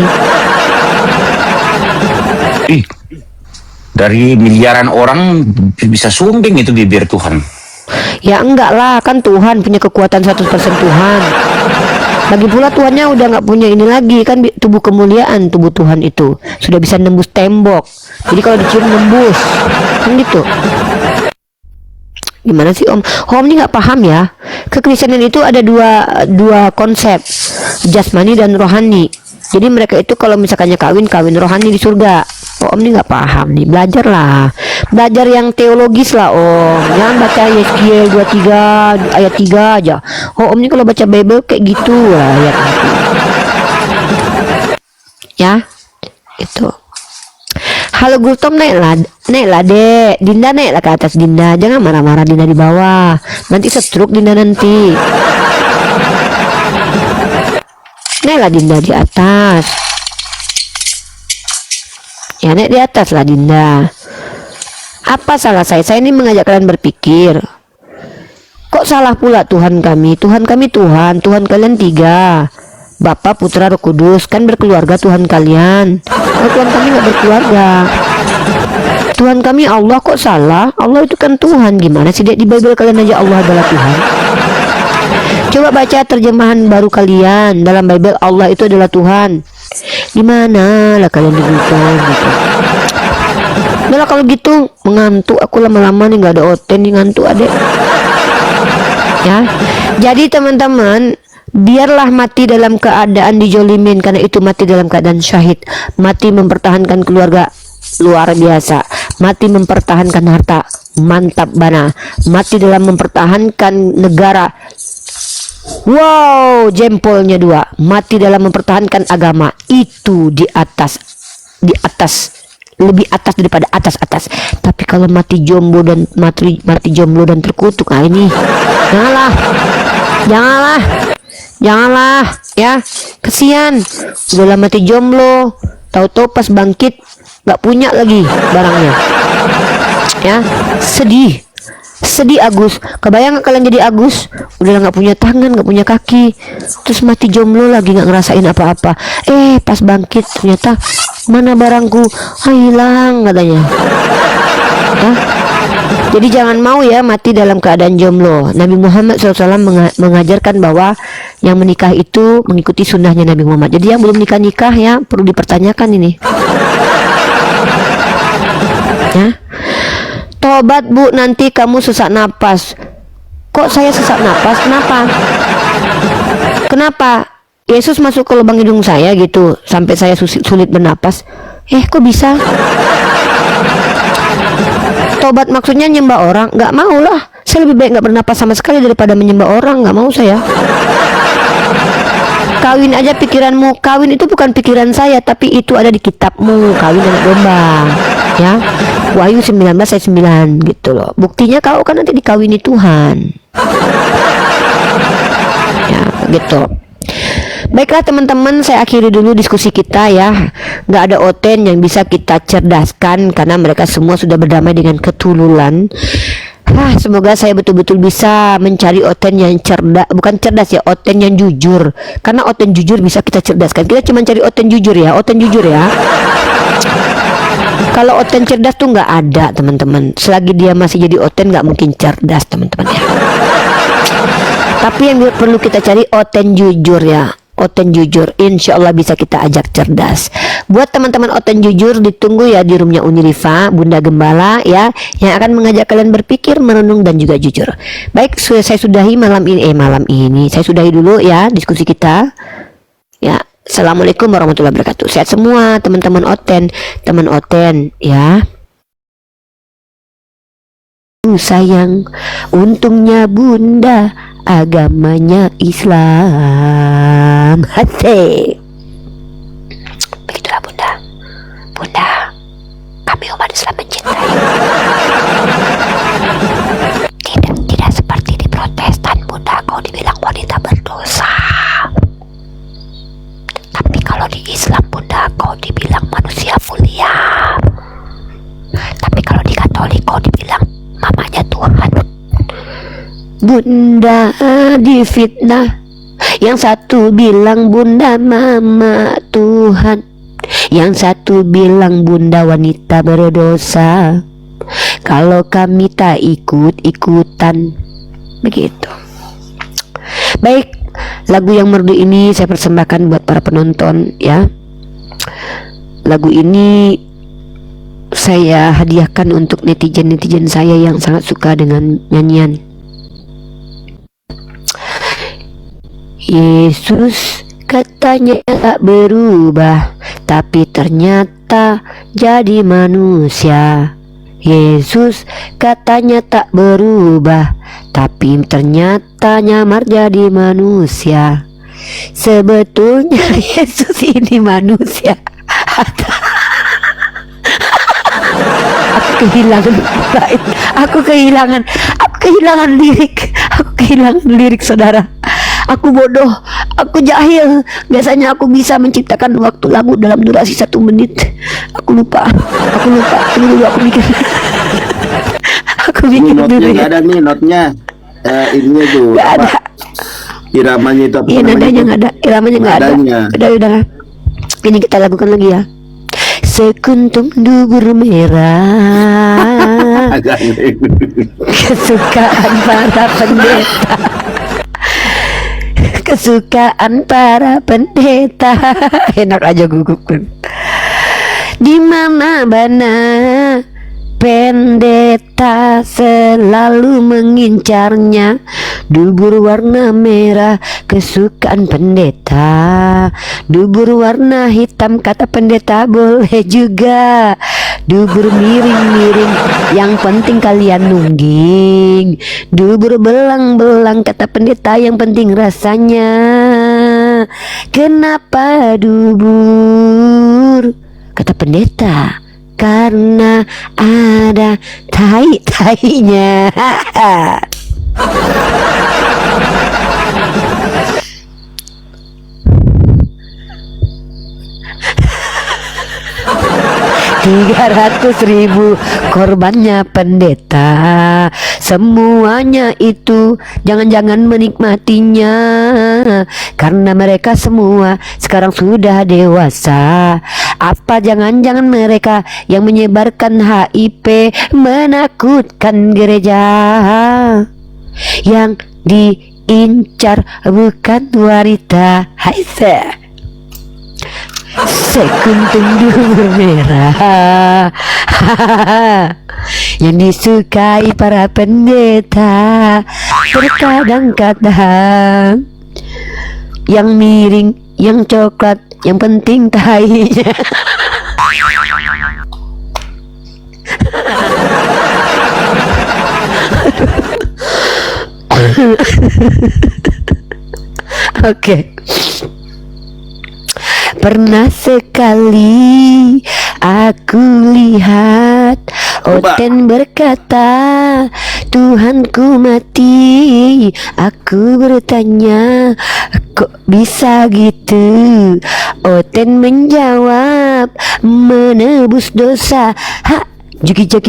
Speaker 5: Ih, dari miliaran orang bisa sumbing itu bibir Tuhan.
Speaker 1: Ya enggak lah, kan Tuhan punya kekuatan 100% Tuhan. Lagi pula Tuhannya udah nggak punya ini lagi, kan tubuh kemuliaan tubuh Tuhan itu sudah bisa nembus tembok. Jadi kalau dicium nembus, kan gitu. Gimana sih Om? Om ini nggak paham ya. Kekristenan itu ada dua konsep, jasmani dan rohani. Jadi mereka itu kalau misalkannya kawin rohani di surga. Om ini nggak paham nih, belajar yang teologis lah Om. Jangan baca Yeskiel 23 ayat 3 aja. Om ini kalau baca Bible kayak gitu lah ayat itu. Ya, itu. Halo Gultom, naiklah dek. Dinda naiklah ke atas Dinda. Jangan marah-marah Dinda di bawah. Nanti stroke Dinda nanti. Naiklah Dinda di atas. Ya naik di atas lah Dinda. Apa salah saya? Saya ini mengajak kalian berpikir. Kok salah pula Tuhan kami? Tuhan kami Tuhan kalian 3. Bapa, Putra, Roh Kudus. Kan berkeluarga Tuhan kalian. Oh, Tuhan kami nggak berkeluarga. Tuhan kami Allah, kok salah? Allah itu kan Tuhan. Gimana sih dek, di Bible kalian aja Allah adalah Tuhan. Coba baca terjemahan baru kalian. Dalam Bible Allah itu adalah Tuhan. Gimana lah kalian gitu. Udah kalau gitu mengantuk aku lama-lama nih, nggak ada Oten nih, ngantuk adek. Ya, jadi teman-teman, biarlah mati dalam keadaan dijolimin, karena itu mati dalam keadaan syahid. Mati mempertahankan keluarga, luar biasa. Mati mempertahankan harta, mantap bana. Mati dalam mempertahankan negara, wow, jempolnya 2. Mati dalam mempertahankan agama, itu di atas lebih atas daripada atas. Tapi kalau mati jomblo dan mati jomblo dan terkutuk, nah ini janganlah ya, kesian. Udah mati jomblo, tahu-tahu pas bangkit nggak punya lagi barangnya, ya sedih Agus. Kebayang nggak kalian jadi Agus, udah nggak punya tangan, nggak punya kaki, terus mati jomblo lagi, nggak ngerasain apa-apa. Pas bangkit ternyata mana barangku, hilang katanya. Jadi jangan mau ya mati dalam keadaan jomblo. Nabi Muhammad SAW mengajarkan bahwa yang menikah itu mengikuti sunnahnya Nabi Muhammad. Jadi yang belum nikah ya perlu dipertanyakan ini. Ya. Tobat Bu, nanti kamu sesak napas. Kok saya sesak napas? Kenapa? Yesus masuk ke lubang hidung saya gitu sampai saya sulit bernapas. Kok bisa? Tobat maksudnya nyembah orang? Nggak mau lah. Saya lebih baik nggak bernapas sama sekali daripada menyembah orang. Nggak mau saya. Kawin aja pikiranmu. Kawin itu bukan pikiran saya, tapi itu ada di kitabmu. Kawin anak domba, ya. Wahyu 19 ayat 9 gitu loh. Buktinya kau kan nanti dikawini Tuhan. Ya, gitu. Baiklah teman-teman, saya akhiri dulu diskusi kita ya. Nggak ada Oten yang bisa kita cerdaskan karena mereka semua sudah berdamai dengan ketululan. Semoga saya betul-betul bisa mencari Oten yang cerdas, bukan cerdas ya, Oten yang jujur. Karena Oten jujur bisa kita cerdaskan. Kita cuma cari Oten jujur ya, Oten jujur ya. Kalau Oten cerdas tuh nggak ada teman-teman. Selagi dia masih jadi Oten nggak mungkin cerdas teman-teman ya. Tapi yang perlu kita cari Oten jujur ya. Oten jujur, insya Allah bisa kita ajak cerdas. Buat teman-teman Oten jujur, ditunggu ya di roomnya Unilifa, Bunda Gembala ya, yang akan mengajak kalian berpikir, merenung dan juga jujur. Baik, saya sudahi malam ini. Saya sudahi dulu ya diskusi kita. Ya, assalamualaikum warahmatullahi wabarakatuh. Sehat semua teman-teman Oten, teman Oten ya. Sayang, untungnya Bunda agamanya Islam. Hati. Begitulah Bunda. Kami umat Islam mencintai. Tidak seperti di Protestan Bunda, kau dibilang wanita berdosa. Tapi kalau di Islam Bunda, kau dibilang manusia mulia. Tapi kalau di Katolik kau dibilang mamanya Tuhan. Bunda difitnah, yang satu bilang Bunda mama Tuhan, yang satu bilang Bunda wanita berdosa. Kalau kami tak ikut-ikutan. Begitu. Baik, lagu yang merdu ini saya persembahkan buat para penonton ya. Lagu ini saya hadiahkan untuk netizen saya yang sangat suka dengan nyanyian. Yesus katanya tak berubah, tapi ternyata jadi manusia. Yesus katanya tak berubah, tapi ternyata nyamar jadi manusia. Sebetulnya Yesus ini manusia. Aku kehilangan lirik saudara. Aku bodoh, aku jahil. Biasanya aku bisa menciptakan waktu lagu dalam durasi 1 menit. Aku lupa. Dulu aku mikir. Aku mikir dulu ya.
Speaker 7: Nggak ada nih notnya. Ininya tuh.
Speaker 1: Gak ada.
Speaker 7: Iramanya itu apa
Speaker 1: Iya,
Speaker 7: namanya?
Speaker 1: nadanya nggak ada. Iramanya nggak ada. Udah. Ini kita lakukan lagi ya. Sekuntum dubur merah, kesukaan para pendeta. Kesukaan para pendeta. Enak aja gugup. Di mana-mana pendeta selalu mengincarnya. Dubur warna merah kesukaan pendeta. Dubur warna hitam kata pendeta boleh juga. Dubur miring-miring yang penting kalian nungging. Dubur belang-belang kata pendeta yang penting rasanya. Kenapa dubur? Kata pendeta, karena ada tai-tainya. $300.000 korbannya pendeta. Semuanya itu jangan-jangan menikmatinya karena mereka semua sekarang sudah dewasa. Apa jangan-jangan mereka yang menyebarkan HIV menakutkan gereja? Yang diincar bukan wanita. Haisa sekuntum dubur merah yang disukai para pendeta. Terkadang-kadang yang miring, yang coklat, yang penting tainya. Oke. Pernah sekali aku lihat Oten berkata, Tuhanku mati. Aku bertanya, kok bisa gitu? Oten menjawab, menebus dosa. Ha, juki juk.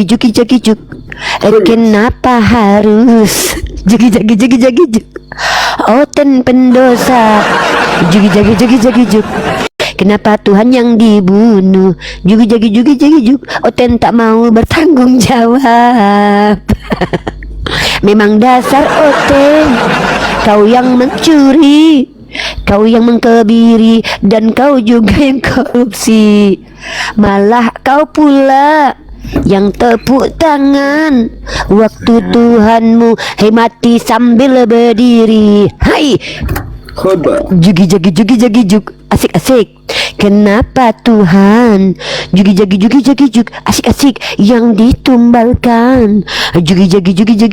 Speaker 1: Kenapa harus juki juk? Oten pendosa. Juki juk. Kenapa Tuhan yang dibunuh? Juki juk. Oten tak mau bertanggung jawab. Memang dasar Oten, kau yang mencuri, kau yang mengkebiri, dan kau juga yang korupsi. Malah kau pula yang tepuk tangan waktu Tuhanmu mati sambil berdiri. Hai, juki juk. Asik. Kenapa Tuhan juki juk asik yang ditumbalkan? Juki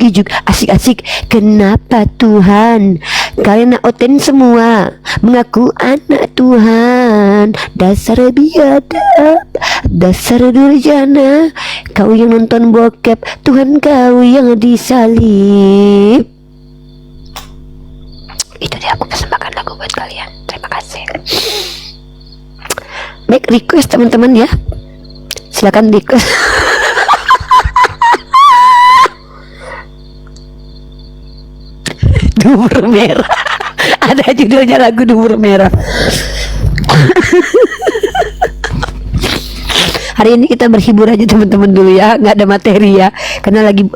Speaker 1: juk asik. Kenapa Tuhan? Karena Oten semua mengaku anak Tuhan. Dasar biadab, dasar durjana. Kau yang nonton bokep, Tuhan kau yang disalib. Itu dia, aku persembahkan lagu buat kalian. Terima kasih. Baik, request teman-teman ya. Silakan request. Dubur merah. Ada judulnya lagu Dubur Merah. Hari ini kita berhibur aja teman-teman dulu ya, nggak ada materi ya, karena lagi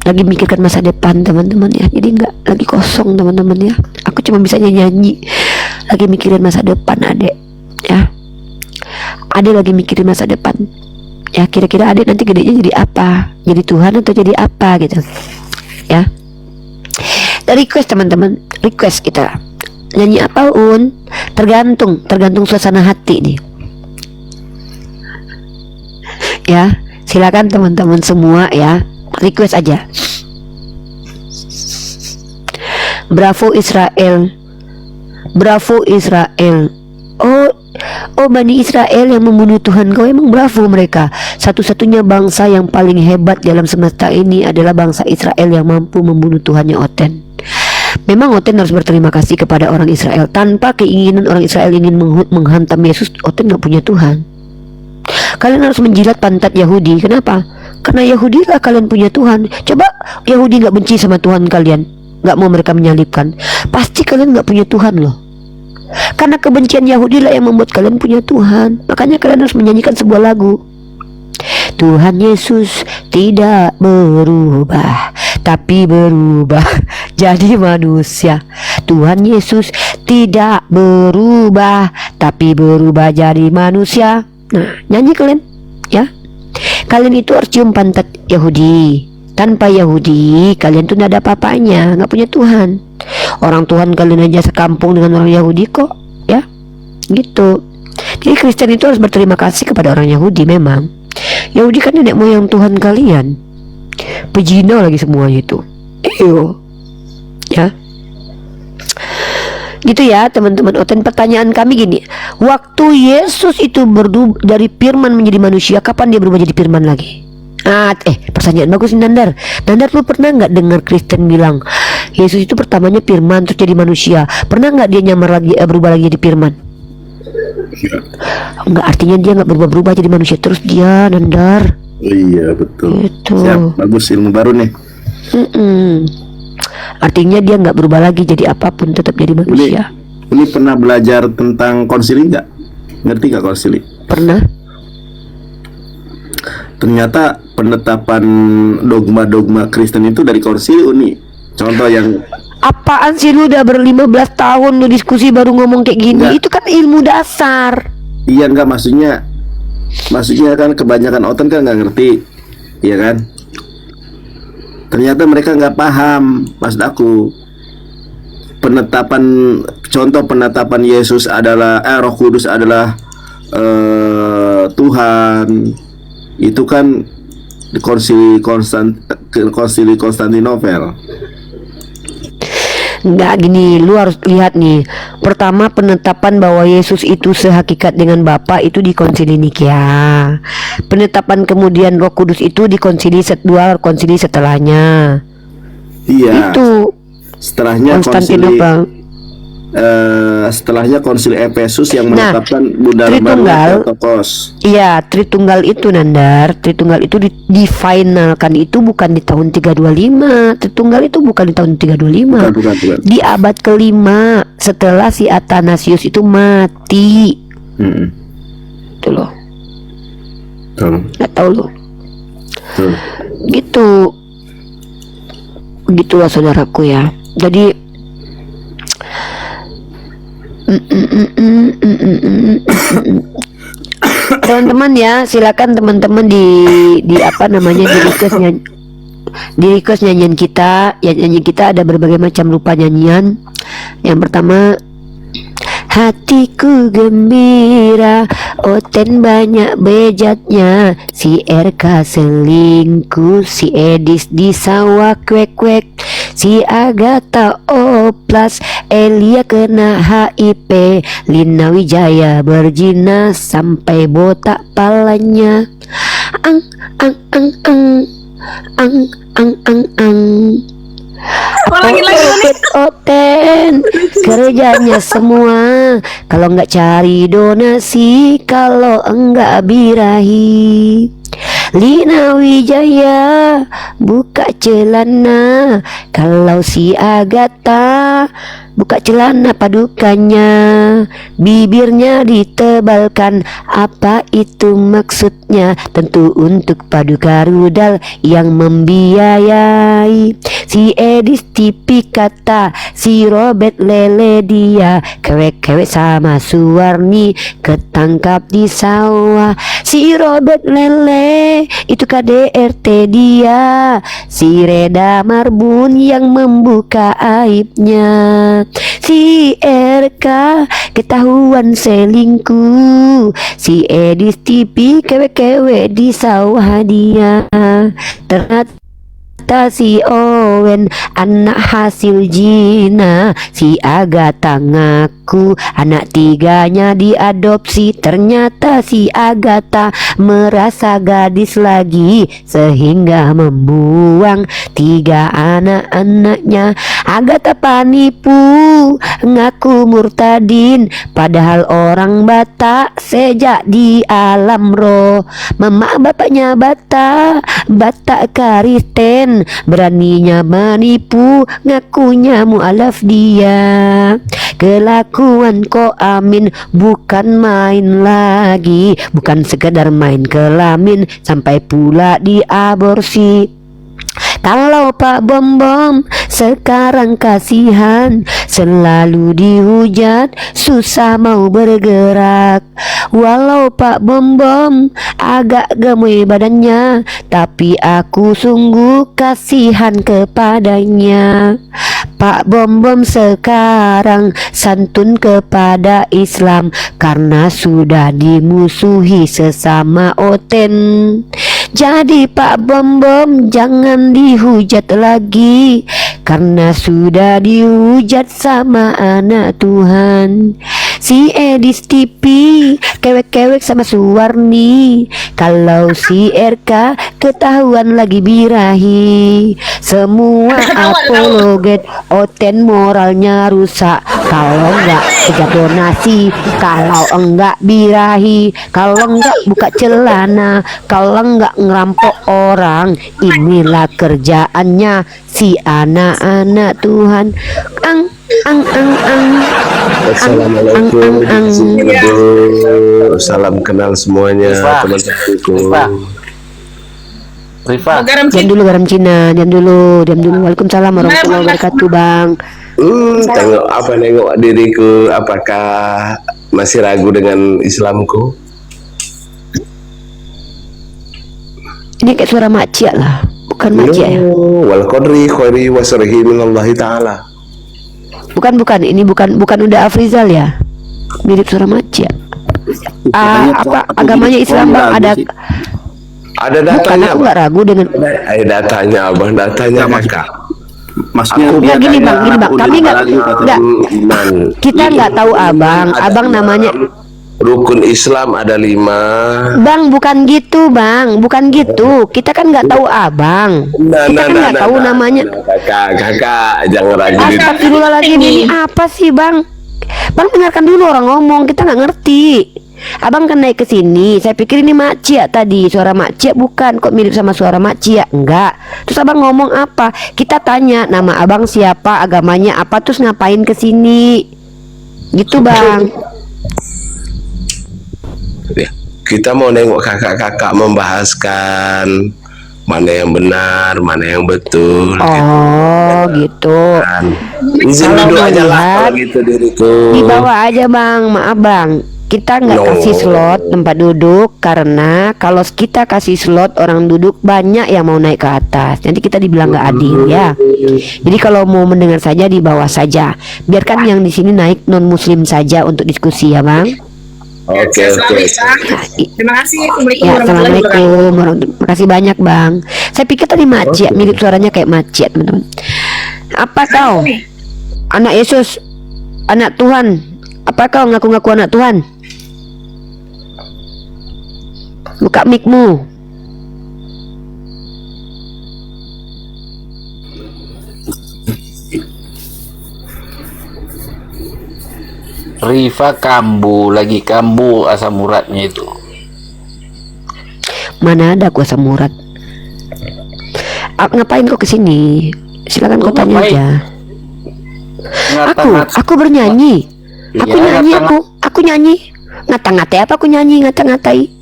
Speaker 1: mikirkan masa depan teman-teman ya, jadi nggak lagi kosong teman-teman ya. Aku cuma bisa nyanyi, lagi mikirin masa depan adek ya. Adek lagi mikirin masa depan ya, kira-kira adek nanti gedenya jadi apa, jadi Tuhan atau jadi apa gitu ya. Request teman-teman, request kita nyanyi apa tergantung suasana hati nih ya. Silakan teman-teman semua ya, request aja. Bravo Israel. Oh Bani Israel yang membunuh Tuhan kau, emang bravo mereka. Satu-satunya bangsa yang paling hebat dalam semesta ini adalah bangsa Israel yang mampu membunuh Tuhannya Oten. Memang Oten harus berterima kasih kepada orang Israel. Tanpa keinginan orang Israel ingin menghantam Yesus, Oten gak punya Tuhan. Kalian harus menjilat pantat Yahudi. Kenapa? Karena Yahudi lah kalian punya Tuhan. Coba Yahudi gak benci sama Tuhan kalian, gak mau mereka menyalibkan, pasti kalian gak punya Tuhan loh. Karena kebencian Yahudi lah yang membuat kalian punya Tuhan. Makanya kalian harus menyanyikan sebuah lagu. Tuhan Yesus tidak berubah, tapi berubah jadi manusia. Tuhan Yesus tidak berubah, tapi berubah jadi manusia. Nah, nyanyi kalian ya. Kalian itu harus cium pantat Yahudi. Tanpa Yahudi kalian tuh gak ada apa-apanya, gak punya Tuhan. Orang Tuhan kalian aja sekampung dengan orang Yahudi kok ya, gitu. Jadi Kristen itu harus berterima kasih kepada orang Yahudi. Memang Yahudi kan nenek moyang Tuhan kalian, pejina lagi semuanya itu. Ya, Gitu ya teman-teman Oten. Pertanyaan kami gini, waktu Yesus itu dari firman menjadi manusia, kapan dia berubah jadi firman lagi? Pertanyaan bagus nih Nandar. Nandar, lu pernah nggak dengar Kristen bilang Yesus itu pertamanya firman terus jadi manusia? Pernah nggak dia nyamar lagi, berubah lagi jadi firman? Enggak, artinya dia nggak berubah-berubah jadi manusia terus dia, Nandar.
Speaker 7: Iya betul.
Speaker 1: Gitu.
Speaker 7: Siap, bagus, ilmu baru nih.
Speaker 1: Artinya dia nggak berubah lagi jadi apapun, tetap jadi manusia.
Speaker 7: Ini pernah belajar tentang konsili nggak? Ngerti nggak konsili?
Speaker 1: Pernah?
Speaker 7: Ternyata penetapan dogma-dogma Kristen itu dari konsili, Uni. Contoh yang
Speaker 1: Apaan sih lu udah ber-15 tahun lu diskusi baru ngomong kayak gini?
Speaker 7: Enggak.
Speaker 1: Itu kan ilmu dasar.
Speaker 7: iya nggak, maksudnya kan kebanyakan Oten kan nggak ngerti, iya kan? Ternyata mereka nggak paham, maksud aku. Contoh penetapan Yesus adalah Roh Kudus adalah Tuhan. Itu kan di konsili Konstantinopel.
Speaker 1: Enggak, gini, lu harus lihat nih. Pertama, penetapan bahwa Yesus itu sehakikat dengan Bapa itu di Konsili Nikea. Penetapan kemudian Roh Kudus itu di konsili konsili setelahnya.
Speaker 7: Iya.
Speaker 1: Itu
Speaker 7: Setelahnya konsili Efesus yang menetapkan Bunda
Speaker 1: Tritunggal.
Speaker 7: Theotokos.
Speaker 1: Iya, Tritunggal itu Nandar. Tritunggal itu difinalkan itu bukan di tahun 325. Tritunggal itu bukan di tahun 325.
Speaker 7: Bukan.
Speaker 1: Di abad ke-5 setelah si Athanasius itu mati. Itu loh. Nggak tahu loh. Gitu. Begitulah saudaraku ya. Jadi teman-teman ya, silakan teman-teman di apa namanya di request nyanyian kita. Ya, nyanyian kita ada berbagai macam rupa nyanyian. Yang pertama, hatiku gembira, Oten banyak bejatnya, si RK selingkuh, si Edis di sawah kwek-kwek, si Agatha oplas, Elia kena HIV, Lina Wijaya berzina sampai botak palanya. Ang ang ang ang ang ang ang ang. Oten kerjanya semua, kalau nggak cari donasi, kalau enggak birahi. Lina Wijaya buka celana, kalau si Agatha buka celana padukannya, bibirnya ditebalkan. Apa itu maksudnya? Tentu untuk paduka rudal yang membiayai. Si Edis tipi kata, si Robert lele dia, kewek-kewek sama Suwarni ketangkap di sawah. Si Robert lele itu KDRT dia, si Reda Marbun yang membuka aibnya. Si RK ketahuan selingkuh, si Edis TV kewek-kewek di sawah dia. Ternyata si Owen anak hasil jina, si Agatha ngaku anak tiganya diadopsi. Ternyata si Agatha merasa gadis lagi sehingga membuang 3 anak-anaknya. Agatha panipu ngaku murtadin, padahal orang Batak sejak di alam roh. Mama bapaknya Batak Kristen, beraninya menipu ngakunya mualaf dia. Kelakuan kok Amin bukan main lagi, bukan sekedar main kelamin, sampai pula diaborsi. Kalau Pak Bom sekarang kasihan, selalu dihujat, susah mau bergerak. Walau Pak Bom agak gemuk badannya, tapi aku sungguh kasihan kepadanya. Pak Bom sekarang santun kepada Islam karena sudah dimusuhi sesama Oten. Jadi Pak Bom jangan dihujat lagi, karena sudah dihujat sama anak Tuhan. Si Edis TV kewek-kewek sama Suwarni, kalau si RK ketahuan lagi birahi. Semua apologet Oten moralnya rusak, kalau enggak sejak donasi, kalau enggak birahi, kalau enggak buka celana, kalau enggak ngerampok orang. Inilah kerjaannya si anak-anak Tuhan.
Speaker 8: Assalamualaikum. Salam kenal semuanya, teman-temanku.
Speaker 2: Rifa.
Speaker 1: Diam dulu garam Cina, diam dulu. Waalaikumsalam warahmatullahi wabarakatuh, Bang.
Speaker 8: Tengok apa, nengok diriku, apakah masih ragu dengan Islamku?
Speaker 1: Ini kayak suara macia lah, bukan macia ya?
Speaker 8: Wal qadri khairi wa syarrihi minallahi ta'ala.
Speaker 1: Bukan, ini bukan udah Afrizal ya? Mirip suara macia. Apa agamanya Islam, Bang?
Speaker 8: Ada
Speaker 1: Bukan,
Speaker 8: datanya,
Speaker 1: aku nggak ragu dengan.
Speaker 8: Ada datanya, Abang, datanya kakak.
Speaker 7: Maksudnya
Speaker 1: Gini bang, kami nggak,
Speaker 8: Iman.
Speaker 1: kita nggak tahu abang. Abang namanya.
Speaker 8: Rukun Islam ada 5.
Speaker 1: Bang, bukan gitu, Bang. Bukan gitu. Kita kan nggak tahu abang. Kita kan nggak tahu namanya.
Speaker 8: Kakak, jangan ragu.
Speaker 1: Astagfirullahaladzim, ini apa sih, Bang? Bang, dengarkan dulu orang ngomong. Kita nggak ngerti. Abang kan naik ke sini, saya pikir ini makcia tadi, suara makcia. Bukan, kok mirip sama suara makcia? Enggak. Terus abang ngomong apa? Kita tanya nama abang siapa, agamanya apa, terus ngapain ke sini? Gitu, Bang.
Speaker 8: Kita mau nengok kakak-kakak membahaskan mana yang benar, mana yang betul.
Speaker 1: Oh, gitu.
Speaker 8: Izin
Speaker 1: Kalau
Speaker 8: duduk aja lah
Speaker 1: melihat,
Speaker 8: kalau gitu diriku.
Speaker 1: Dibawa aja, Bang. Maaf, Bang. Kita nggak kasih slot tempat duduk karena kalau kita kasih slot orang duduk banyak yang mau naik ke atas. Nanti kita dibilang nggak adil ya. Jadi kalau mau mendengar saja di bawah saja. Biarkan yang di sini naik non Muslim saja untuk diskusi ya, Bang.
Speaker 8: Oke.
Speaker 3: Terima kasih.
Speaker 1: Ya, assalamualaikum. Terima kasih banyak, Bang. Saya pikir tadi macet, mirip suaranya kayak macet, teman-teman. Apa kau? Anak Yesus, anak Tuhan. Apa kau ngaku-ngaku anak Tuhan? Buka mic-mu.
Speaker 5: Rifa lagi kambu asam uratnya itu.
Speaker 1: Mana ada kuasa murad? Ngapain kau kesini? Silakan kau tanya aja. Aku bernyanyi. Aku nyanyi. Ngata-ngatai apa aku nyanyi? Ngata-ngatai.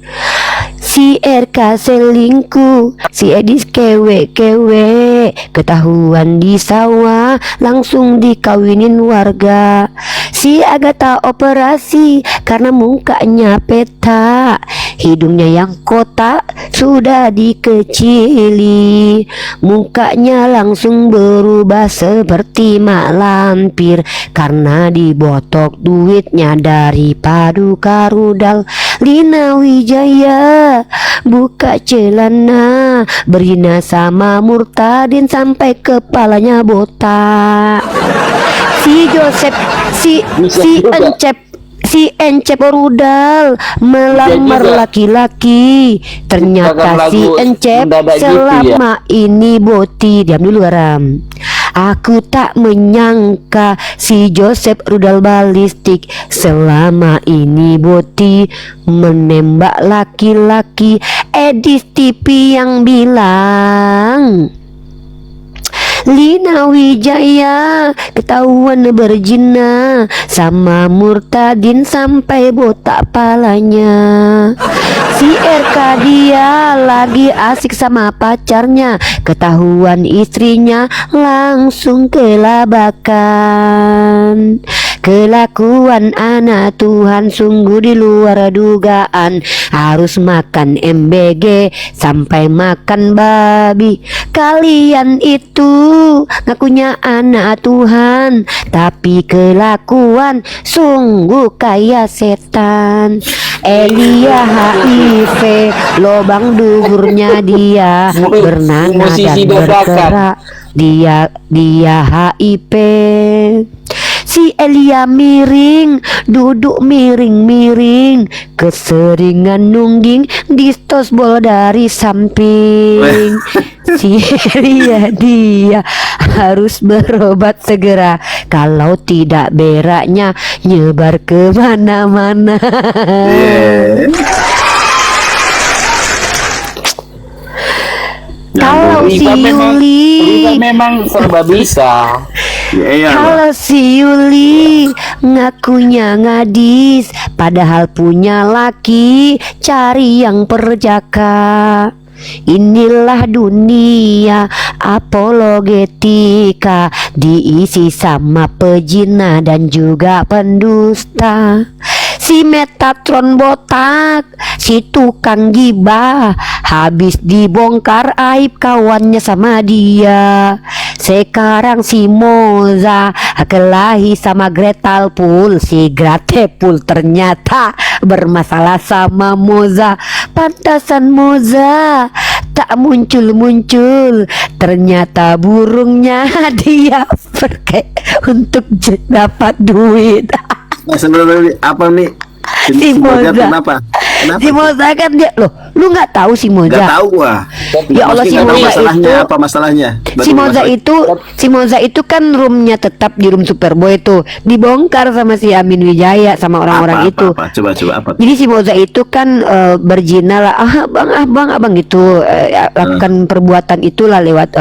Speaker 1: Si RK selingkuh, si Edis kewe-kewe, ketahuan di sawah, langsung dikawinin warga. Si Agatha operasi karena mukanya peta, hidungnya yang kotak sudah dikecili, mukanya langsung berubah seperti mak lampir karena dibotok duitnya dari Paduka Rudal. Lina Wijaya buka celana, berzina sama Murtadin sampai kepalanya botak. Si Joseph, si Encep Rudal melamar laki-laki. Ternyata si Encep selama ini boti. Diam dulu, garam. Aku tak menyangka si Joseph Rudal balistik selama ini boti menembak laki-laki. Edis TV yang bilang Lina Wijaya ketahuan berzina sama Murtadin sampai botak palanya. Si RK dia lagi asik sama pacarnya, ketahuan istrinya langsung kelabakan. Kelakuan anak Tuhan sungguh di luar dugaan. Harus makan MBG sampai makan babi Kalian itu ngakunya anak Tuhan, tapi kelakuan sungguh kayak setan. Elia HIV, lobang duhurnya dia bernanah dan bergerak. Dia HIV. Si Elia miring, duduk miring-miring, keseringan nungging distosbol dari samping. Si Elia dia harus berobat segera, kalau tidak beraknya nyebar kemana-mana. Kalau si Yuli
Speaker 5: memang serba bisa.
Speaker 1: Kalau si Yuli ngakunya ngadis, padahal punya laki, cari yang perjaka. Inilah dunia apologetika, diisi sama pejina dan juga pendusta. Si Metatron botak, si tukang gibah, habis dibongkar aib kawannya sama dia. Sekarang si Moza kelahi sama Gretalpul. Si Gratepul ternyata bermasalah sama Moza. Pantasan Moza tak muncul-muncul, ternyata burungnya dia pakai untuk dapat duit.
Speaker 7: Sebenarnya apa nih?
Speaker 1: Si Moza
Speaker 7: Kenapa?
Speaker 1: Si Moza kan dia loh, lu nggak tahu si Moza?
Speaker 7: Nggak tahu gua.
Speaker 1: Ya Allah, si Moza itu
Speaker 7: apa masalahnya?
Speaker 1: Si Moza itu kan roomnya tetap di room Superboy itu dibongkar sama si Amin Wijaya sama orang-orang itu.
Speaker 7: Coba apa?
Speaker 1: Jadi si Moza itu kan berzina lah, abang gitu, lakukan perbuatan itulah lewat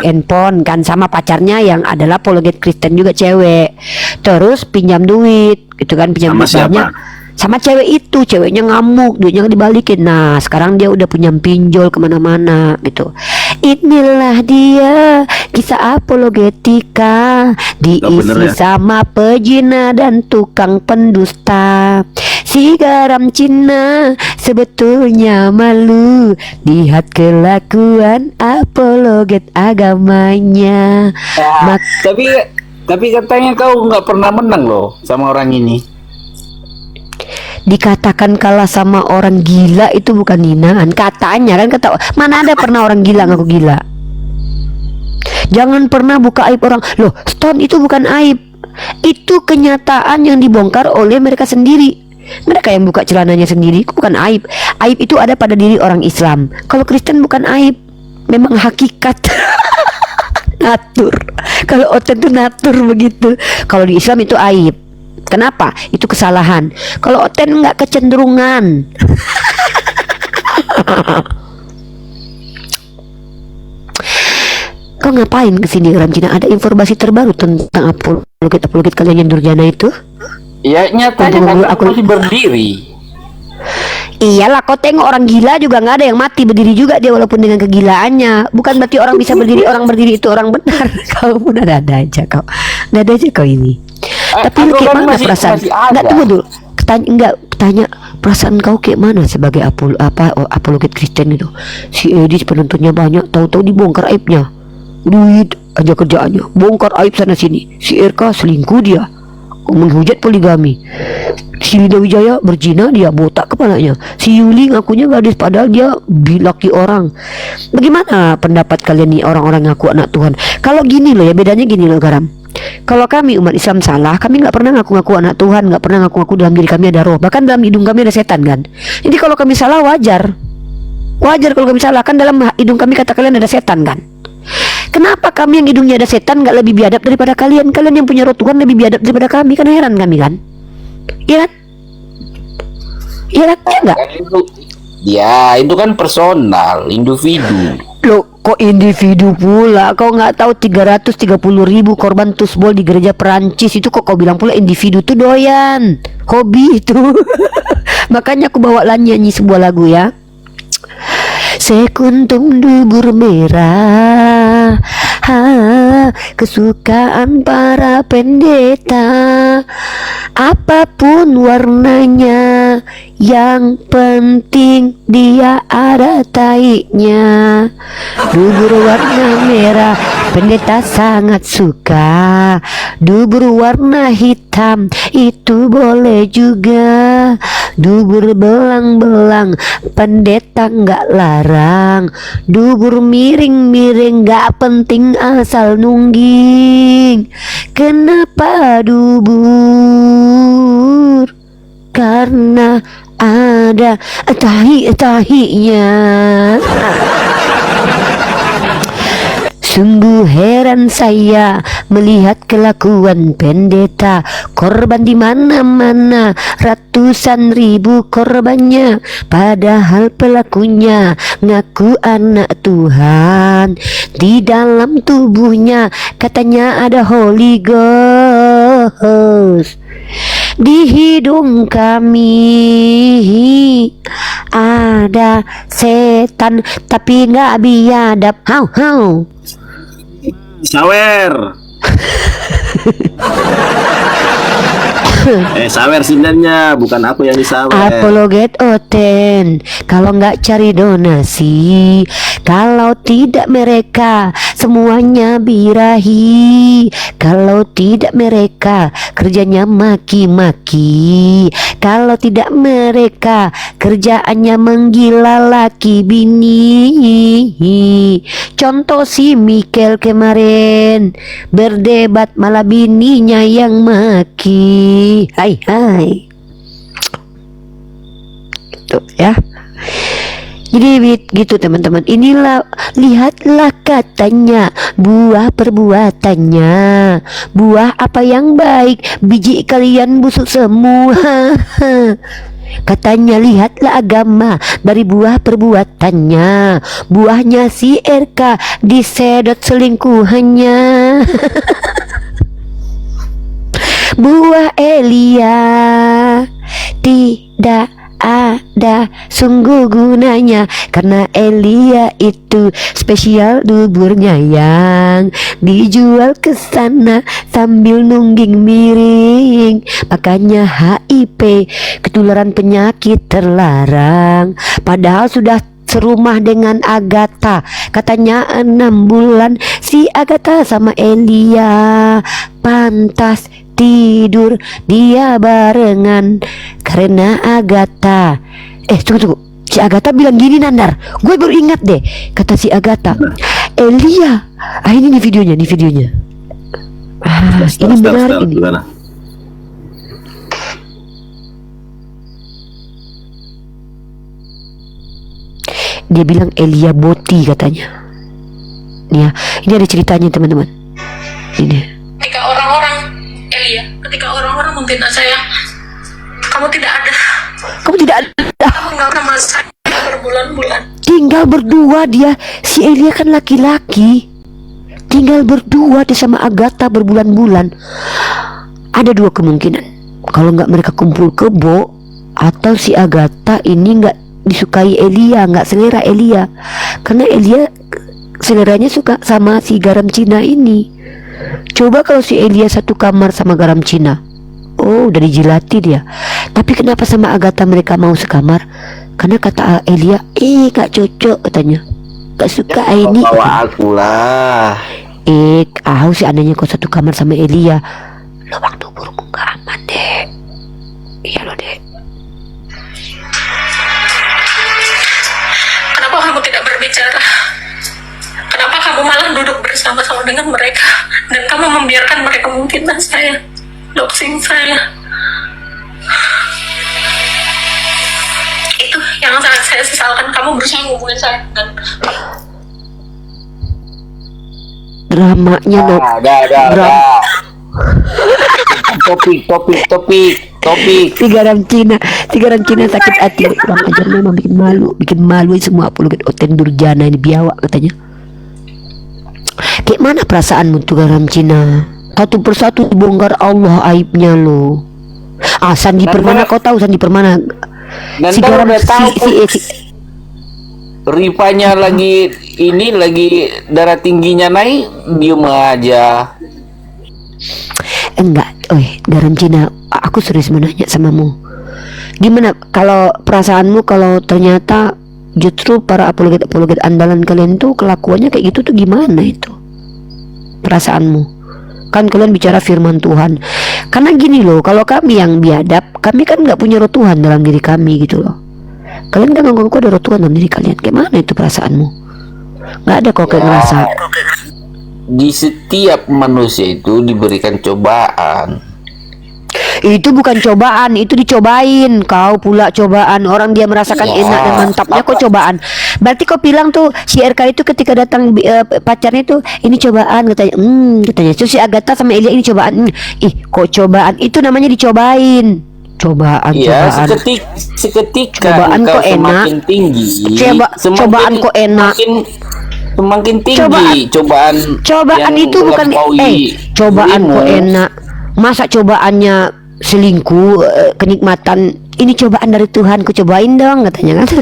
Speaker 1: handphone kan sama pacarnya yang adalah apologet Kristen juga cewek. Terus pinjam duit gitu kan, pinjam duit banyak. Sama cewek itu, ceweknya ngamuk, duitnya dibalikin. Nah sekarang dia udah punya pinjol kemana-mana gitu. Inilah dia kisah apologetika, diisi sama pejina dan tukang pendusta. Si garam Cina sebetulnya malu, lihat kelakuan apologet agamanya.
Speaker 5: Tapi katanya kau nggak pernah menang loh sama orang ini.
Speaker 1: Dikatakan kalah sama orang gila itu bukan hinaan, katanya kan, kata mana ada pernah orang gila ngaku gila. Jangan pernah buka aib orang. Loh, Stone, itu bukan aib, itu kenyataan yang dibongkar oleh mereka sendiri. Mereka yang buka celananya sendiri, itu bukan aib. Aib itu ada pada diri orang Islam. Kalau Kristen bukan aib, memang hakikat. Natur. Kalau oten itu natur begitu. Kalau di Islam itu aib. Kenapa? Itu kesalahan. Kalau oten nggak kecenderungan. Kau ngapain kesini Ram Cina? Ada informasi terbaru tentang apologet kalian yang durjana itu?
Speaker 5: Ya nyatanya aku masih berdiri.
Speaker 1: Iyalah, kau tengok orang gila juga nggak ada yang mati, berdiri juga dia walaupun dengan kegilaannya. Bukan berarti orang bisa berdiri, orang berdiri itu orang benar. Kau pun ada aja kau. Ada aja kau ini. Tapi lu kayak mana perasaan? Enggak, tunggu dulu. Tanya perasaan kau kayak mana sebagai apologet Kristen itu? Si Edis penontonnya banyak, tahu-tahu dibongkar aibnya. Duit aja kerjaannya, bongkar aib sana sini. Si RK selingkuh dia, menghujat poligami. Si Lida Wijaya berzina, dia botak kepalanya. Si Yuli ngakunya gadis padahal dia laki orang. Bagaimana pendapat kalian nih orang-orang ngaku anak Tuhan? Kalau gini loh ya, bedanya gini loh Garam. Kalau kami umat Islam salah, kami nggak pernah ngaku-ngaku anak Tuhan, nggak pernah ngaku-ngaku dalam diri kami ada roh, bahkan dalam hidung kami ada setan kan. Jadi kalau kami salah wajar kalau kami salah, kan dalam hidung kami kata kalian ada setan kan. Kenapa kami yang hidungnya ada setan nggak lebih biadab daripada kalian? Kalian yang punya roh Tuhan lebih biadab daripada kami, kan heran kami kan? Iya kan? Iya kan? Iya nggak?
Speaker 5: Ya itu kan personal, individu.
Speaker 1: Loh, kok individu pula? Kau nggak tahu 330.000 korban tusbol di gereja Perancis itu, kok kau bilang pula individu tuh doyan, hobi itu. Makanya aku bawa nyanyi sebuah lagu ya. Sekuntum dubur merah, kesukaan para pendeta, apapun warnanya, yang penting dia ada taiknya. Dubur warna merah pendeta sangat suka. Dubur warna hitam itu boleh juga. Dubur belang-belang pendeta nggak larang. Dubur miring-miring nggak penting asal nungging. Kenapa dubur? Karena ada tahi-tahinya. Sungguh heran saya melihat kelakuan pendeta. Korban di mana-mana, ratusan ribu korbannya, padahal pelakunya ngaku anak Tuhan. Di dalam tubuhnya katanya ada Holy Ghost. Di hidung kami ada setan tapi nggak biadab. Hau hau.
Speaker 7: Sawer. Sawer sebenarnya, bukan aku yang disawer.
Speaker 1: Apologet Oten, kalau nggak cari donasi, kalau tidak mereka semuanya birahi, kalau tidak mereka kerjanya maki-maki, kalau tidak mereka kerjaannya menggila laki bini. Contoh si Mikel kemarin berdebat malah bininya yang maki. Hai gitu ya. Jadi gitu teman-teman. Inilah, lihatlah katanya buah perbuatannya. Buah apa yang baik, biji kalian busuk semua. Katanya lihatlah agama dari buah perbuatannya. Buahnya si RK disedot selingkuhannya. Buah Elia tidak ada sungguh gunanya, karena Elia itu spesial duburnya yang dijual ke sana sambil nungging miring. Makanya HIV, ketularan penyakit terlarang, padahal sudah serumah dengan Agatha. Katanya 6 bulan si Agatha sama Elia, pantas tidur dia barengan karena Agatha. Tunggu, si Agatha bilang gini Nandar, gue baru ingat deh. Kata si Agatha, Elia, ini nih videonya, ini menarik ini.
Speaker 7: Gimana?
Speaker 1: Dia bilang Elia Boti katanya. Nih ya, ini ada ceritanya teman-teman. Ini.
Speaker 3: Ketika orang-orang memfitnah saya, kamu tidak ada.
Speaker 1: Kamu tidak ada.
Speaker 3: Kamu nggak sama saya berbulan-bulan.
Speaker 1: Tinggal berdua dia. Si Elia kan laki-laki. Tinggal berdua dia sama Agatha berbulan-bulan. Ada 2 kemungkinan. Kalau nggak mereka kumpul kebo, atau si Agatha ini nggak disukai Elia, nggak selera Elia. Karena Elia seleranya suka sama si garam Cina ini. Coba kalau si Elia satu kamar sama garam Cina, oh udah dijilati dia. Tapi kenapa sama Agatha mereka mau sekamar? Karena kata Elia, gak cocok katanya, gak suka ini.
Speaker 2: Bawa aku lah.
Speaker 1: Seandainya kau satu kamar sama Elia, lubang duburmu gak aman deh. Iya loh deh.
Speaker 3: Kenapa kamu tidak berbicara? Kenapa kamu malah duduk bersama-sama dengan mereka dan kamu membiarkan mereka memfitnah saya, doxing saya? Itu yang sangat saya sesalkan. Kamu berusaha hubungin saya dan
Speaker 1: Dramanya
Speaker 2: Topik.
Speaker 1: Si garam Cina sakit hati. Kurang ajar memang, bikin malu semua apologet Oten Durjana ini biawak katanya. Kayak mana perasaanmu tuh garam Cina? Satu persatu bongkar Allah aibnya lo. Sandi Permana, kau tahu Sandi Permana? Si garam
Speaker 2: udah tahu.
Speaker 1: si
Speaker 2: Rifanya lagi darah tingginya naik, diem aja.
Speaker 1: Enggak, garam Cina, aku serius menanya samamu. Gimana kalau perasaanmu kalau ternyata Justru para apologet andalan kalian tuh kelakuannya kayak gitu tuh gimana itu? Perasaanmu? Kan kalian bicara firman Tuhan. Karena gini loh, kalau kami yang biadab, kami kan nggak punya roh Tuhan dalam diri kami gitu loh. Kalian kan ngaku ada roh Tuhan dalam diri kalian. Gimana itu perasaanmu? Nggak ada kok kayak ngerasa.
Speaker 2: Di setiap manusia itu diberikan cobaan.
Speaker 1: Itu bukan cobaan, itu dicobain. Kau pula cobaan. Orang dia merasakan enak dan mantapnya kok cobaan. Berarti kau bilang tuh si RK itu ketika datang pacarnya tuh ini cobaan katanya. Katanya. Terus si Agatha sama Elia ini cobaan. Ih, kok cobaan? Itu namanya dicobain. Cobaan.
Speaker 2: Seketika
Speaker 1: cobaan
Speaker 2: engkau
Speaker 1: kok enak.
Speaker 2: semakin tinggi.
Speaker 1: Cobaan kok enak.
Speaker 2: Semakin tinggi cobaan yang
Speaker 1: itu bukan cobaan
Speaker 2: dirimu.
Speaker 1: Kok enak. Masa cobaannya selingkuh, kenikmatan ini cobaan dari Tuhan, ku cobain dong katanya kan.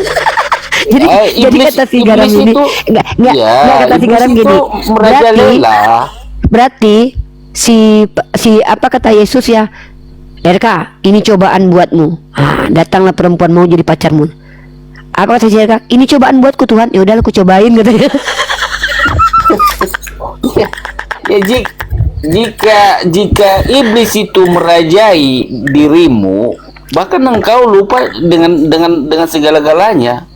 Speaker 1: jadi kata si garam ini enggak kata si garam gini. Berarti si apa kata Yesus ya, RK ini cobaan buatmu. Datanglah perempuan mau jadi pacarmu. Apa kata si RK? Ini cobaan buatku Tuhan. Ya udah aku cobain katanya.
Speaker 2: Jika iblis itu merajai dirimu, bahkan engkau lupa dengan segala-galanya.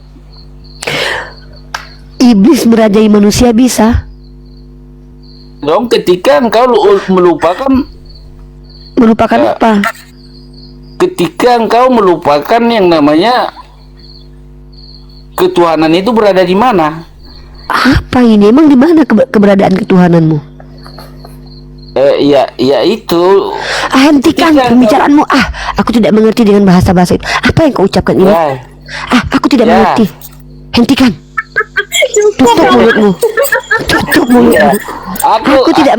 Speaker 1: Iblis merajai manusia bisa
Speaker 2: dong ketika engkau melupakan
Speaker 1: apa?
Speaker 2: Ketika engkau melupakan yang namanya ketuhanan itu berada di mana?
Speaker 1: Apa ini? Emang di mana keberadaan ketuhananmu?
Speaker 2: Ya itu.
Speaker 1: Hentikan pembicaraanmu. Aku tidak mengerti dengan bahasa-bahasa itu. Apa yang kau ucapkan ini? Aku tidak mengerti. Hentikan. Tutup mulutmu. Tutup mulutmu. Aku tidak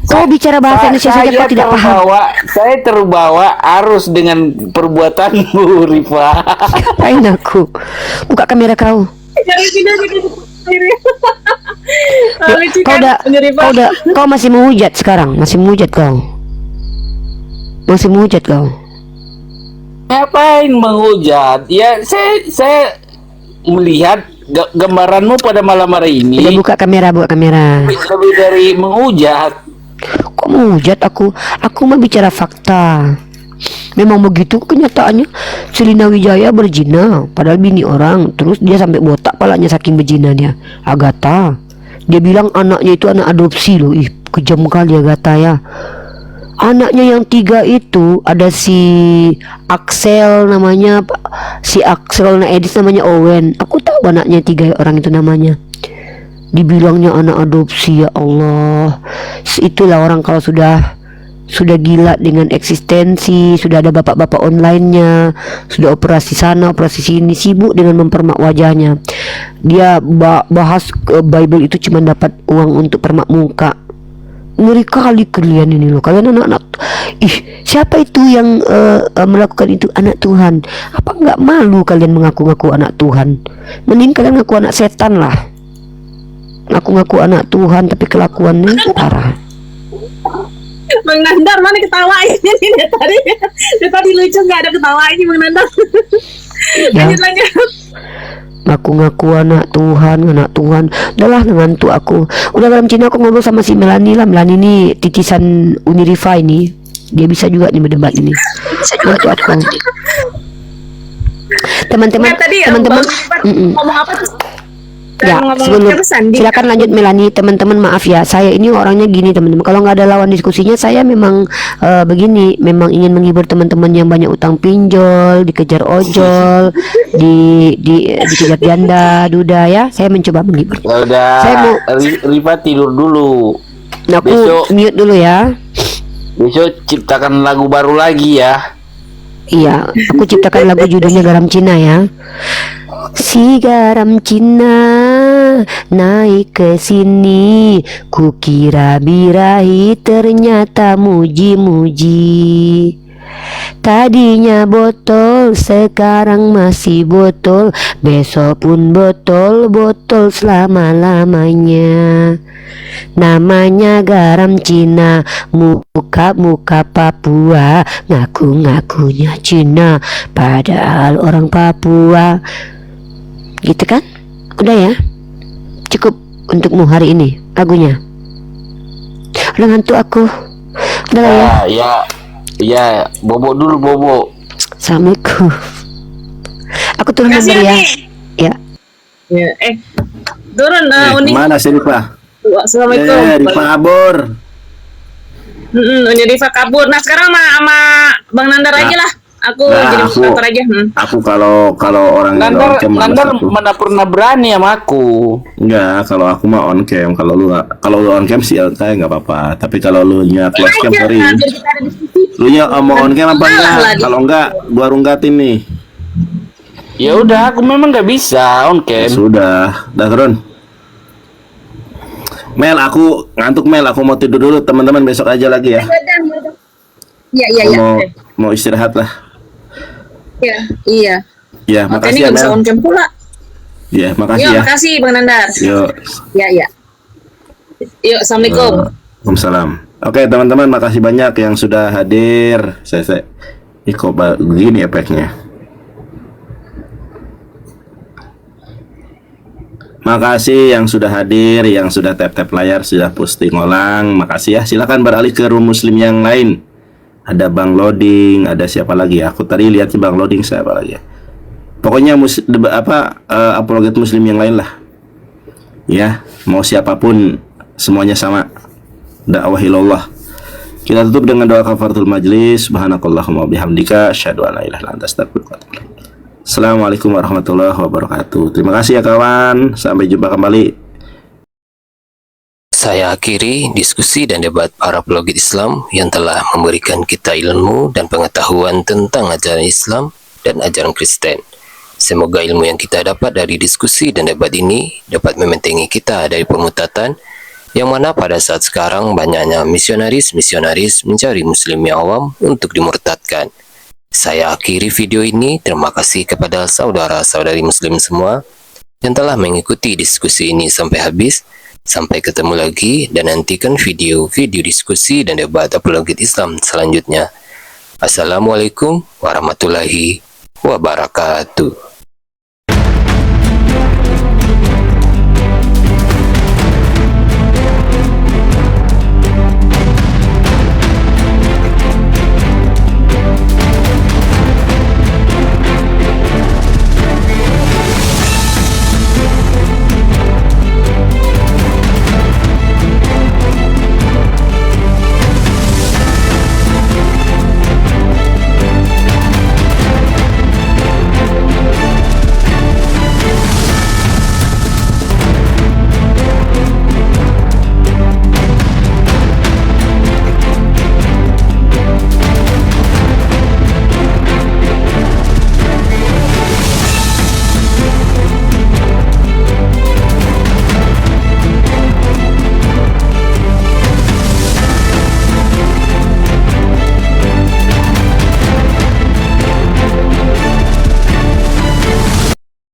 Speaker 1: Kau bicara bahasa Indonesia saja kau tidak paham.
Speaker 2: Saya terbawa arus dengan perbuatanmu, Rifa.
Speaker 1: Apain aku? Buka kamera kau. Kau masih menghujat sekarang, masih menghujat kau.
Speaker 2: Ngapain menghujat? Ya, saya melihat gambaranmu pada malam hari ini.
Speaker 1: Buka kamera.
Speaker 2: Lebih dari menghujat.
Speaker 1: Kok menghujat aku? Aku mah bicara fakta. Memang begitu kenyataannya. Selina Wijaya berzina padahal bini orang. Terus dia sampai botak palanya saking berzinanya. Agatha, dia bilang anaknya itu anak adopsi loh. Ih, kejam kali Agatha ya. Anaknya yang 3 itu ada si Axel namanya, si Axel Edis namanya Owen. Aku tahu anaknya 3 orang itu namanya. Dibilangnya anak adopsi, ya Allah. Itulah orang kalau sudah gila dengan eksistensi, sudah ada bapak-bapak online-nya, sudah operasi sana, operasi sini, sibuk dengan mempermak wajahnya. Dia bahas Bible itu cuma dapat uang untuk permak muka. Ngeri kali kalian ini loh. Kalian anak-anak. Siapa itu yang melakukan itu? Anak Tuhan. Apa nggak malu kalian mengaku-ngaku anak Tuhan? Mending kalian ngaku anak setan lah. Ngaku-ngaku anak Tuhan tapi kelakuannya parah.
Speaker 6: Bang Nandar mana ketawain ini tadi lucu nggak ada ketawain Bang Nandar. Lanjut.
Speaker 1: Ngaku-ngaku anak Tuhan. Udahlah ngantuk aku. Udah dalam Cina aku ngobrol sama si Melanie lah. Melanie ini titisan Unirifa ini. Dia bisa juga nih berdebat ini. Ngantuk aku. Teman-teman.
Speaker 6: Ngomong apa tuh?
Speaker 1: Ya, sebelum silakan lanjut Melanie. Teman-teman maaf ya, saya ini orangnya gini teman-teman. Kalau nggak ada lawan diskusinya, saya memang begini, memang ingin menghibur teman-teman yang banyak utang pinjol, dikejar ojol, dikejar janda, duda ya. Saya mencoba menghibur.
Speaker 2: Udah.
Speaker 1: Saya mau
Speaker 2: Rifa tidur dulu.
Speaker 1: Nah, aku mute dulu ya.
Speaker 2: Besok ciptakan lagu baru lagi ya.
Speaker 1: Iya, aku ciptakan lagu judulnya Garam Cina ya. Si garam Cina naik ke sini, kukira birahi ternyata muji-muji. Tadinya botol, sekarang masih botol, besok pun botol selama-lamanya. Namanya garam Cina, muka Papua, ngaku-ngakunya Cina, padahal orang Papua. Gitu kan? Udah ya? Cukup untukmu hari ini lagunya. Udah ngantuk aku. Udah lah ya.
Speaker 2: Ya, bobo dulu bobo.
Speaker 1: Assalamualaikum. Aku turun
Speaker 6: Makasih
Speaker 1: dulu ya.
Speaker 6: Uni.
Speaker 1: Ya.
Speaker 6: Ya, turun Uni.
Speaker 7: Mana sih Rifa?
Speaker 6: Assalamualaikum.
Speaker 7: Rifa kabur.
Speaker 6: Uni Rifa kabur. Nah sekarang sama Bang Nandar aja lah. Aku jadi moderator aja.
Speaker 7: Aku kalau orang
Speaker 2: Nandar
Speaker 7: on cam malas aku.
Speaker 2: mana pernah berani sama aku.
Speaker 7: Enggak, kalau aku mah on cam. Kalau lu on cam sih kayak nggak apa-apa. Tapi kalau lu nya close cam sorry. Lu nya mau on cam apa enggak? Kalau enggak, gua rungkatin nih.
Speaker 2: Ya udah, aku memang nggak bisa on
Speaker 7: Ya
Speaker 2: cam.
Speaker 7: sudah, dah turun. Mel, aku ngantuk Mel. Aku mau tidur dulu. Teman-teman besok aja lagi ya.
Speaker 6: Iya.
Speaker 7: Mau istirahat lah.
Speaker 6: Iya.
Speaker 7: Ya,
Speaker 6: Oke,
Speaker 7: makasih
Speaker 6: ini
Speaker 7: ya
Speaker 6: nggak bisa
Speaker 7: Mel.
Speaker 6: on cam pula.
Speaker 7: Ya, makasih
Speaker 6: Yuk,
Speaker 7: ya.
Speaker 6: makasih Bang Nandar.
Speaker 7: Yuk.
Speaker 6: Ya. Yuk, assalamualaikum.
Speaker 7: Waalaikumsalam. Oke teman-teman, makasih banyak yang sudah hadir. Saya ini kok begini efeknya. Makasih yang sudah hadir, yang sudah tap-tap layar, sudah posting ulang. Makasih ya. Silakan beralih ke room muslim yang lain. Ada Bang Loading, ada siapa lagi ya? Aku tadi lihatnya Bang Loading, siapa lagi ya? Pokoknya apologet muslim yang lain lah. Ya, mau siapapun semuanya sama. Dakwah ilallah. Kita tutup dengan doa kafaratul majlis. Subhanakallahumma bihamdika asyhadu an la ilaha illa anta astaghfiruka wa atubu ilaik. Assalamualaikum warahmatullahi wabarakatuh. Terima kasih ya kawan. Sampai jumpa kembali.
Speaker 4: Saya akhiri diskusi dan debat para apologet Islam yang telah memberikan kita ilmu dan pengetahuan tentang ajaran Islam dan ajaran Kristen. Semoga ilmu yang kita dapat dari diskusi dan debat ini dapat membentengi kita dari pemutatan yang mana pada saat sekarang banyaknya misionaris mencari muslim yang awam untuk dimurtadkan. Saya akhiri video ini. Terima kasih kepada saudara-saudari muslim semua yang telah mengikuti diskusi ini sampai habis. Sampai ketemu lagi dan nantikan video-video diskusi dan debat apologet Islam selanjutnya. Assalamualaikum warahmatullahi wabarakatuh.